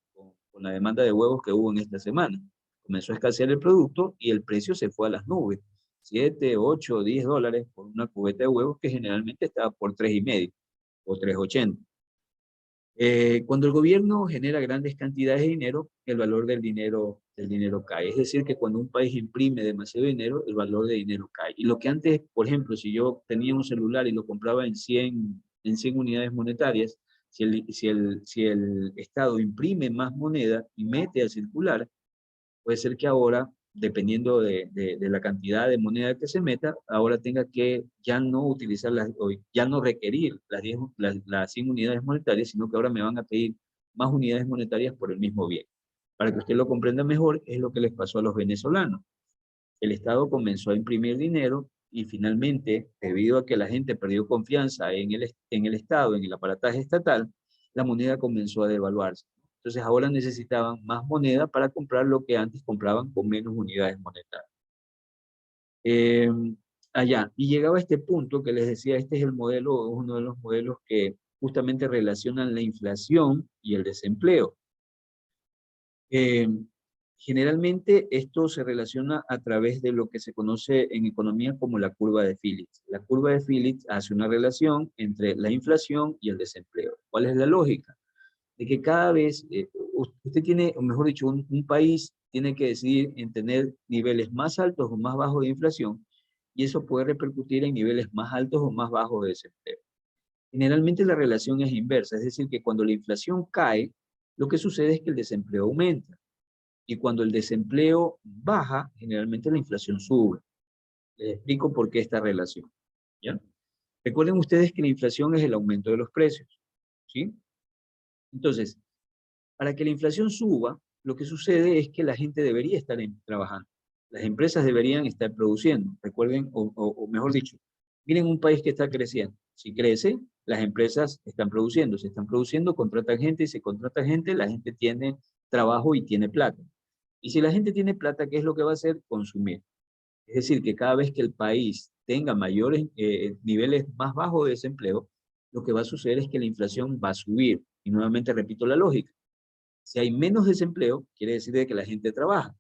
la demanda de huevos que hubo en esta semana. Comenzó a escasear el producto y el precio se fue a las nubes. 7, 8, 10 dólares por una cubeta de huevos que generalmente estaba por 3,5 o 3,80. Cuando el gobierno genera grandes cantidades de dinero, el valor del dinero cae. Es decir, que cuando un país imprime demasiado dinero, el valor del dinero cae. Y lo que antes, por ejemplo, si yo tenía un celular y lo compraba en 100 unidades monetarias, si el Estado imprime más moneda y mete a circular, puede ser que ahora, dependiendo de la cantidad de moneda que se meta, ahora tenga que ya no utilizar ya no requerir las 100 unidades monetarias, sino que ahora me van a pedir más unidades monetarias por el mismo bien. Para que usted lo comprenda mejor, es lo que les pasó a los venezolanos. El Estado comenzó a imprimir dinero y finalmente, debido a que la gente perdió confianza en el Estado, en el aparataje estatal, la moneda comenzó a devaluarse. Entonces ahora necesitaban más moneda para comprar lo que antes compraban con menos unidades monetarias. Y llegaba a este punto que les decía, este es el modelo, uno de los modelos que justamente relacionan la inflación y el desempleo. Generalmente esto se relaciona a través de lo que se conoce en economía como la curva de Phillips. La curva de Phillips hace una relación entre la inflación y el desempleo. ¿Cuál es la lógica? De que cada vez usted tiene, o mejor dicho, un país tiene que decidir en tener niveles más altos o más bajos de inflación, y eso puede repercutir en niveles más altos o más bajos de desempleo. Generalmente la relación es inversa, es decir, que cuando la inflación cae, lo que sucede es que el desempleo aumenta. Y cuando el desempleo baja, generalmente la inflación sube. Les explico por qué esta relación, ¿ya? Recuerden ustedes que la inflación es el aumento de los precios, ¿sí? Entonces, para que la inflación suba, lo que sucede es que la gente debería estar trabajando. Las empresas deberían estar produciendo. Recuerden, o mejor dicho, miren un país que está creciendo. Si crece, las empresas están produciendo. Si están produciendo, contratan gente, y si contratan gente, la gente tiene trabajo y tiene plata. Y si la gente tiene plata, ¿qué es lo que va a hacer? Consumir. Es decir, que cada vez que el país tenga mayores niveles más bajos de desempleo, lo que va a suceder es que la inflación va a subir. Y nuevamente repito la lógica. Si hay menos desempleo, quiere decir que la gente trabaja.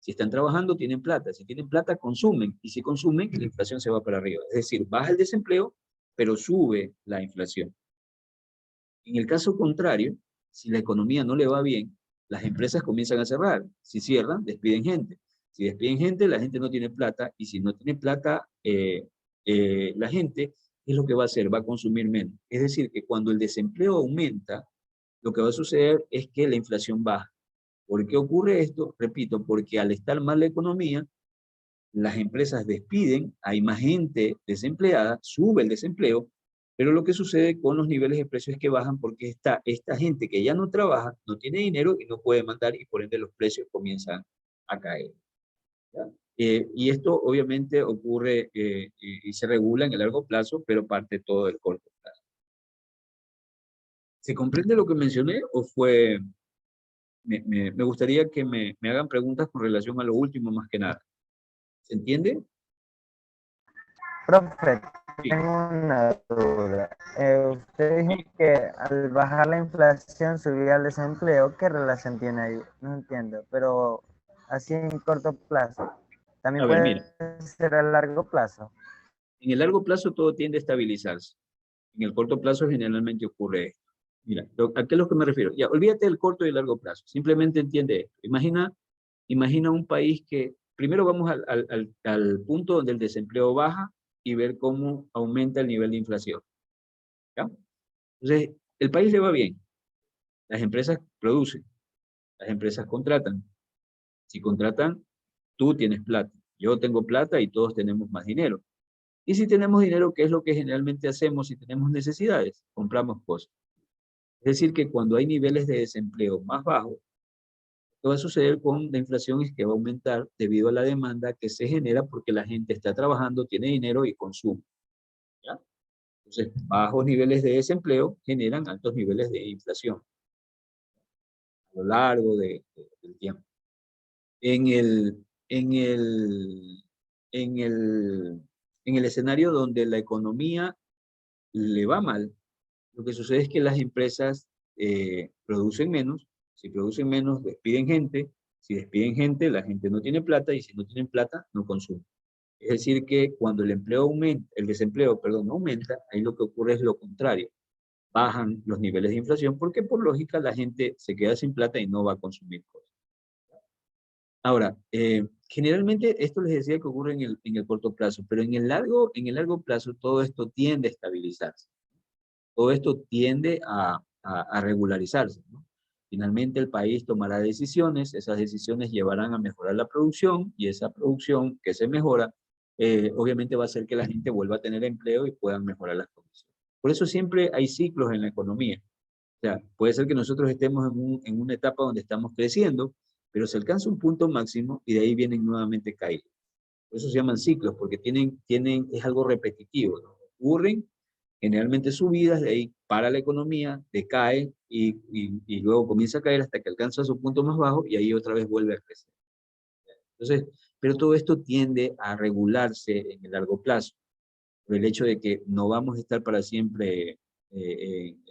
Si están trabajando, tienen plata. Si tienen plata, consumen. Y si consumen, la inflación se va para arriba. Es decir, baja el desempleo, pero sube la inflación. En el caso contrario, si la economía no le va bien, las empresas comienzan a cerrar. Si cierran, despiden gente. Si despiden gente, la gente no tiene plata. Y si no tiene plata, la gente, ¿qué es lo que va a hacer? Va a consumir menos. Es decir, que cuando el desempleo aumenta, lo que va a suceder es que la inflación baja. ¿Por qué ocurre esto? Repito, porque al estar mal la economía, las empresas despiden, hay más gente desempleada, sube el desempleo, pero lo que sucede con los niveles de precios es que bajan porque esta gente que ya no trabaja, no tiene dinero y no puede mandar y por ende los precios comienzan a caer. Y esto obviamente ocurre y se regula en el largo plazo, pero parte todo del corto plazo. ¿Se comprende lo que mencioné o fue...? Me gustaría que me hagan preguntas con relación a lo último más que nada. ¿Se entiende? Profe, Sí. tengo una duda. Usted dijo que al bajar la inflación subía el desempleo. ¿Qué relación tiene ahí? No entiendo, pero así en corto plazo. También A ver, mira, puede ser a largo plazo. en el largo plazo todo tiende a estabilizarse. En el corto plazo generalmente ocurre esto. Mira, ¿a qué es lo que me refiero? Ya, olvídate del corto y el largo plazo. Simplemente entiende esto. Imagina un país que, primero vamos al punto donde el desempleo baja y ver cómo aumenta el nivel de inflación. ¿Ya? Entonces, el país le va bien. Las empresas producen, las empresas contratan. Si contratan, tú tienes plata, yo tengo plata y todos tenemos más dinero. Y si tenemos dinero, ¿qué es lo que generalmente hacemos si tenemos necesidades? Compramos cosas. Es decir, que cuando hay niveles de desempleo más bajos, lo que va a suceder con la inflación es que va a aumentar debido a la demanda que se genera porque la gente está trabajando, tiene dinero y consume. ¿Ya? Entonces, bajos niveles de desempleo generan altos niveles de inflación a lo largo del tiempo. En el, en el, en el, en el escenario donde la economía le va mal, lo que sucede es que las empresas producen menos. Si producen menos, despiden gente. Si despiden gente, la gente no tiene plata y si no tienen plata, no consumen. Es decir, que cuando el empleo aumenta, el desempleo, perdón, aumenta, ahí lo que ocurre es lo contrario. Bajan los niveles de inflación porque por lógica la gente se queda sin plata y no va a consumir cosas. Ahora, generalmente esto les decía que ocurre en el corto plazo, pero en el largo plazo todo esto tiende a estabilizarse. Todo esto tiende a regularizarse, ¿no? Finalmente el país tomará decisiones, esas decisiones llevarán a mejorar la producción y esa producción que se mejora, obviamente va a hacer que la gente vuelva a tener empleo y puedan mejorar las condiciones. Por eso siempre hay ciclos en la economía. O sea, puede ser que nosotros estemos en una etapa donde estamos creciendo, pero se alcanza un punto máximo y de ahí vienen nuevamente caídas. Por eso se llaman ciclos, porque es algo repetitivo, ¿no? Ocurren generalmente subidas, de ahí para la economía, decae y luego comienza a caer hasta que alcanza su punto más bajo y ahí otra vez vuelve a crecer. Entonces, pero todo esto tiende a regularse en el largo plazo, por el hecho de que no vamos a estar para siempre en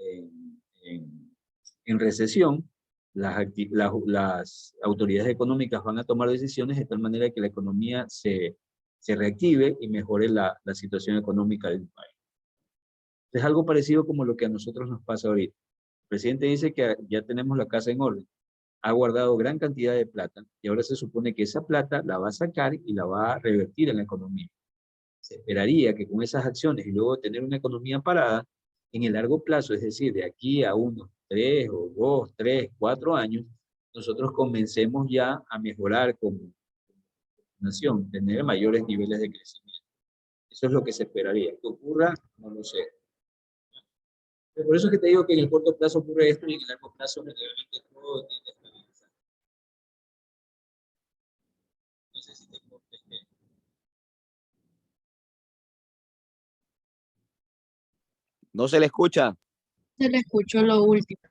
recesión. Las autoridades económicas van a tomar decisiones de tal manera que la economía se reactive y mejore la situación económica del país. Es algo parecido como lo que a nosotros nos pasa ahorita. El presidente dice que ya tenemos la casa en orden, ha guardado gran cantidad de plata y ahora se supone que esa plata la va a sacar y la va a revertir en la economía. Se esperaría que con esas acciones y luego tener una economía parada, en el largo plazo, es decir, de aquí a unos 3 o 2, 3, 4 años, nosotros comencemos ya a mejorar como nación, tener mayores niveles de crecimiento. Eso es lo que se esperaría. ¿Qué ocurra? No lo sé. Por eso es que te digo que en el corto plazo ocurre esto y en el largo plazo generalmente todo tiende a estabilizar. No sé si te contesté. No se le escucha. Se le escuchó lo último.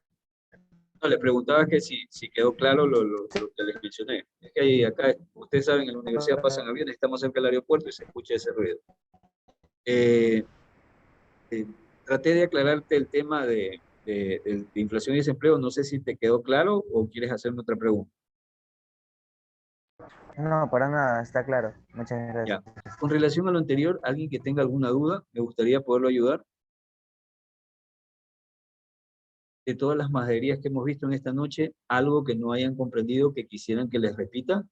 No, le preguntaba que si quedó claro lo que les mencioné. Es que ahí, acá, ustedes saben, en la universidad pasan aviones, estamos cerca del aeropuerto y se escucha ese ruido. Eh, traté de aclararte el tema de inflación y desempleo. No sé si te quedó claro o quieres hacerme otra pregunta. No, para nada, está claro. Muchas gracias. Ya. Con relación a lo anterior, ¿alguien que tenga alguna duda? Me gustaría poderlo ayudar. De todas las majaderías que hemos visto en esta noche, algo que no hayan comprendido que quisieran que les repita.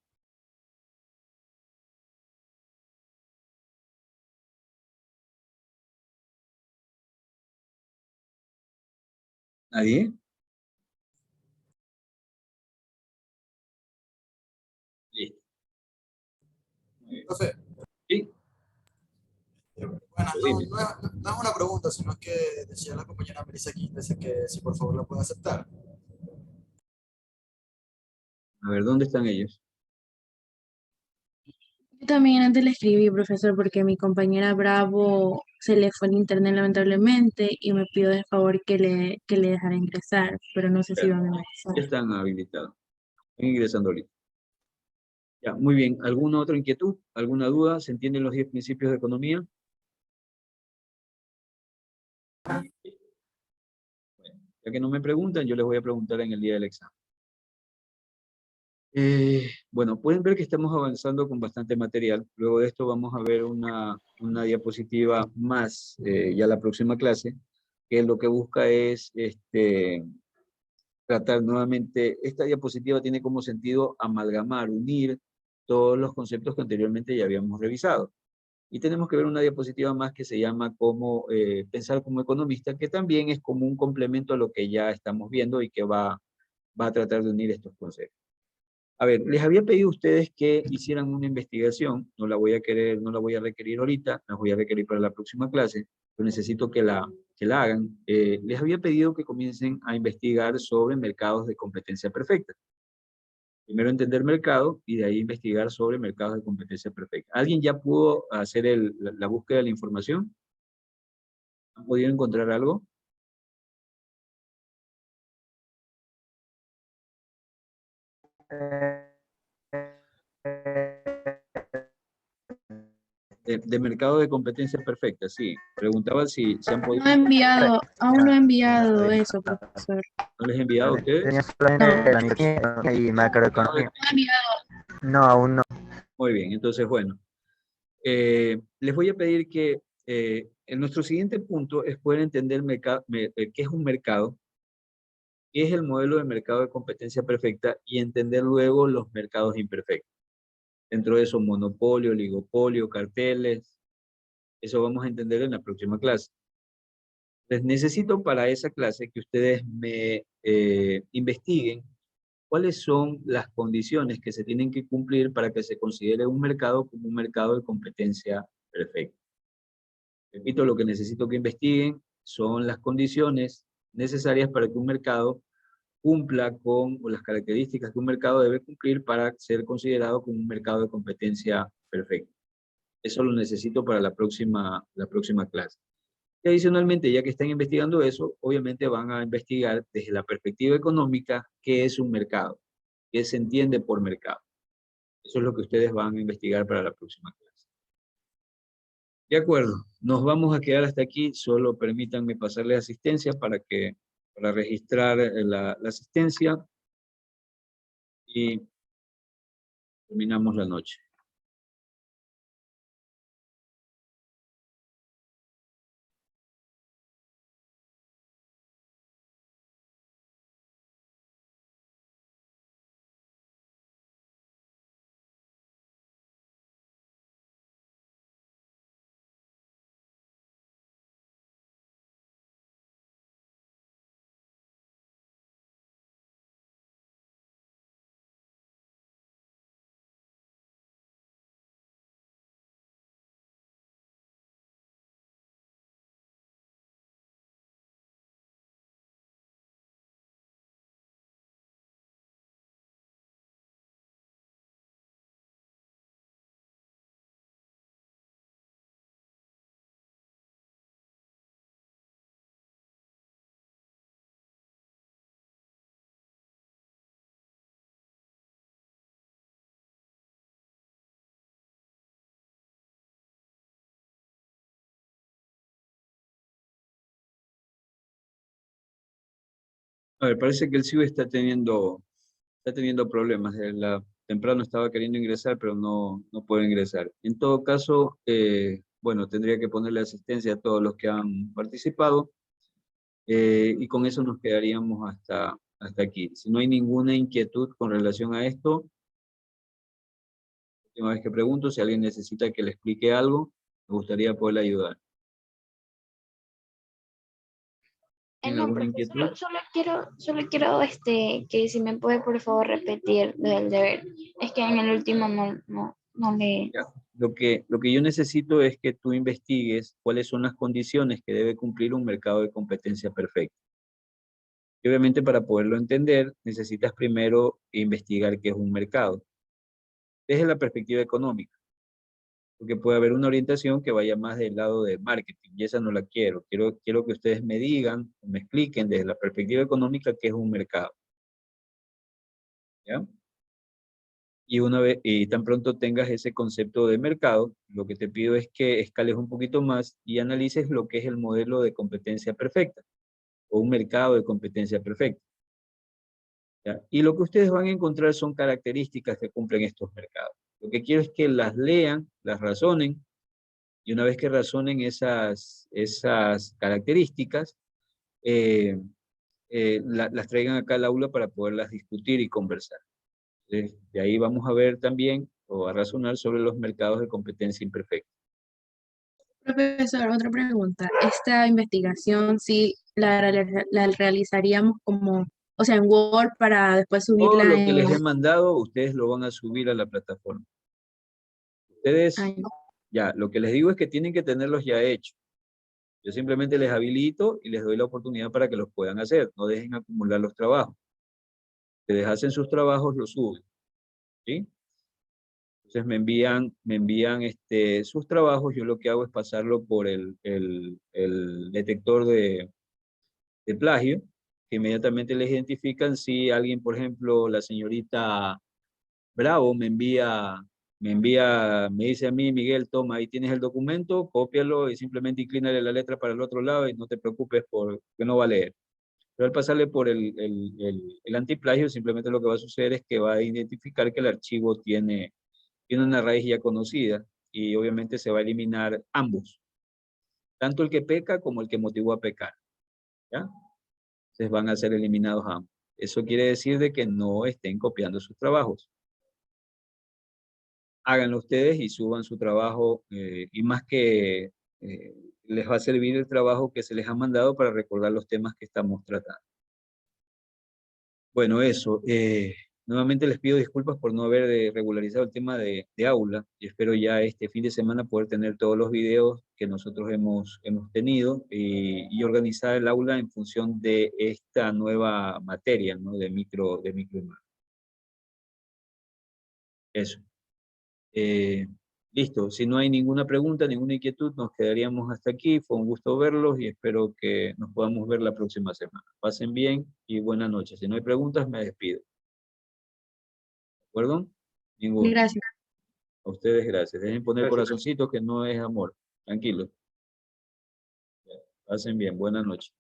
¿Nadie? Listo. Muy bien. Profe, Sí, buenas, dime. no es una pregunta, sino que decía la compañera Melissa aquí, dice que si por favor la puede aceptar. A ver, ¿dónde están ellos? Yo también antes le escribí, profesor, porque mi compañera Bravo se le fue el internet lamentablemente y me pidió de favor que le dejara ingresar, pero no sé si Ya, van a ya ingresar. están habilitados. Están ingresando ahorita. Ya, muy bien. ¿Alguna otra inquietud? ¿Alguna duda? ¿Se entienden los 10 principios de economía? Bueno, ya que no me preguntan, yo les voy a preguntar en el día del examen. Bueno, pueden ver que estamos avanzando con bastante material. Luego de esto vamos a ver una diapositiva más, ya la próxima clase, que lo que busca es tratar nuevamente, esta diapositiva tiene como sentido amalgamar, unir todos los conceptos que anteriormente ya habíamos revisado. Y tenemos que ver una diapositiva más que se llama cómo pensar como economista, que también es como un complemento a lo que ya estamos viendo y que va a tratar de unir estos conceptos. A ver, les había pedido a ustedes que hicieran una investigación, no la voy a requerir ahorita, la voy a requerir para la próxima clase, pero necesito que la hagan. Les había pedido que comiencen a investigar sobre mercados de competencia perfecta. Primero entender mercado y de ahí investigar sobre mercados de competencia perfecta. ¿Alguien ya pudo hacer la búsqueda de la información? ¿Han podido encontrar algo? Eh, De mercado de competencia perfecta, sí. Preguntaba si han podido. No he enviado, aún no he enviado eso, profesor. ¿No les he enviado a tenía ustedes? solamente No, la economía y macroeconomía. no he enviado. No, aún no. Muy bien, entonces, bueno. Les voy a pedir que en nuestro siguiente punto es poder entender qué es un mercado, qué es el modelo de mercado de competencia perfecta y entender luego los mercados imperfectos. Dentro de eso, monopolio, oligopolio, carteles, eso vamos a entender en la próxima clase. Les necesito para esa clase que ustedes me investiguen cuáles son las condiciones que se tienen que cumplir para que se considere un mercado como un mercado de competencia perfecta. Repito, lo que necesito que investiguen son las condiciones necesarias para que un mercado cumpla con las características que un mercado debe cumplir para ser considerado como un mercado de competencia perfecta. Eso lo necesito para la próxima clase. Y adicionalmente, ya que están investigando eso, obviamente van a investigar desde la perspectiva económica qué es un mercado, qué se entiende por mercado. Eso es lo que ustedes van a investigar para la próxima clase. De acuerdo, nos vamos a quedar hasta aquí. Solo permítanme pasarle asistencia para registrar la asistencia y terminamos la noche. A ver, parece que el CIU está teniendo problemas. temprano estaba queriendo ingresar, pero no puedo ingresar. En todo caso, bueno, tendría que ponerle asistencia a todos los que han participado, y con eso nos quedaríamos hasta aquí. Si no hay ninguna inquietud con relación a esto, la última vez que pregunto, si alguien necesita que le explique algo, me gustaría poderle ayudar. ¿Tiene No, alguna profe, inquietud? solo quiero que si me puede por favor repetir del deber. Es que en el último no le... Ya. Lo que yo necesito es que tú investigues cuáles son las condiciones que debe cumplir un mercado de competencia perfecta. Y obviamente para poderlo entender, necesitas primero investigar qué es un mercado, desde la perspectiva económica. Porque puede haber una orientación que vaya más del lado de marketing, y esa no la quiero. Quiero que ustedes me digan, me expliquen desde la perspectiva económica qué es un mercado. ¿Ya? Y una vez, y tan pronto tengas ese concepto de mercado, lo que te pido es que escales un poquito más y analices lo que es el modelo de competencia perfecta, o un mercado de competencia perfecta. ¿Ya? Y lo que ustedes van a encontrar son características que cumplen estos mercados. Lo que quiero es que las lean, las razonen, y una vez que razonen esas características, las traigan acá al aula para poderlas discutir y conversar. De ahí vamos a ver también, o a razonar sobre los mercados de competencia imperfecta. Profesor, otra pregunta. Esta investigación sí la realizaríamos como, o sea, en Word para después Todo subirla lo que les he en... mandado, ustedes lo van a subir a la plataforma. Ustedes, Ay, ya, lo que les digo es que tienen que tenerlos ya hechos. Yo simplemente les habilito y les doy la oportunidad para que los puedan hacer. No dejen acumular los trabajos. Ustedes hacen sus trabajos, los suben. ¿Sí? Entonces me envían sus trabajos. Yo lo que hago es pasarlo por el detector de plagio, que inmediatamente les identifican si alguien, por ejemplo, la señorita Bravo me dice a mí, Miguel, toma, ahí tienes el documento, cópialo y simplemente inclínale la letra para el otro lado y no te preocupes porque no va a leer. Pero al pasarle por el antiplagio, simplemente lo que va a suceder es que va a identificar que el archivo tiene una raíz ya conocida y obviamente se va a eliminar ambos, tanto el que peca como el que motivó a pecar. ¿Ya? Entonces van a ser eliminados ambos. Eso quiere decir de que no estén copiando sus trabajos. Háganlo ustedes y suban su trabajo, y más que les va a servir el trabajo que se les ha mandado para recordar los temas que estamos tratando. Bueno, eso. Nuevamente les pido disculpas por no haber regularizado el tema de aula, y espero ya este fin de semana poder tener todos los videos que nosotros hemos tenido, y organizar el aula en función de esta nueva materia, ¿no? de microimagen. Eso. Listo, si no hay ninguna pregunta, ninguna inquietud, nos quedaríamos hasta aquí. Fue un gusto verlos y espero que nos podamos ver la próxima semana. Pasen bien y buenas noches. Si no hay preguntas, me despido. ¿De acuerdo? Ninguno. gracias. A ustedes gracias. Dejen poner Gracias. corazoncito que no es amor. Tranquilos. Pasen bien. Buenas noches.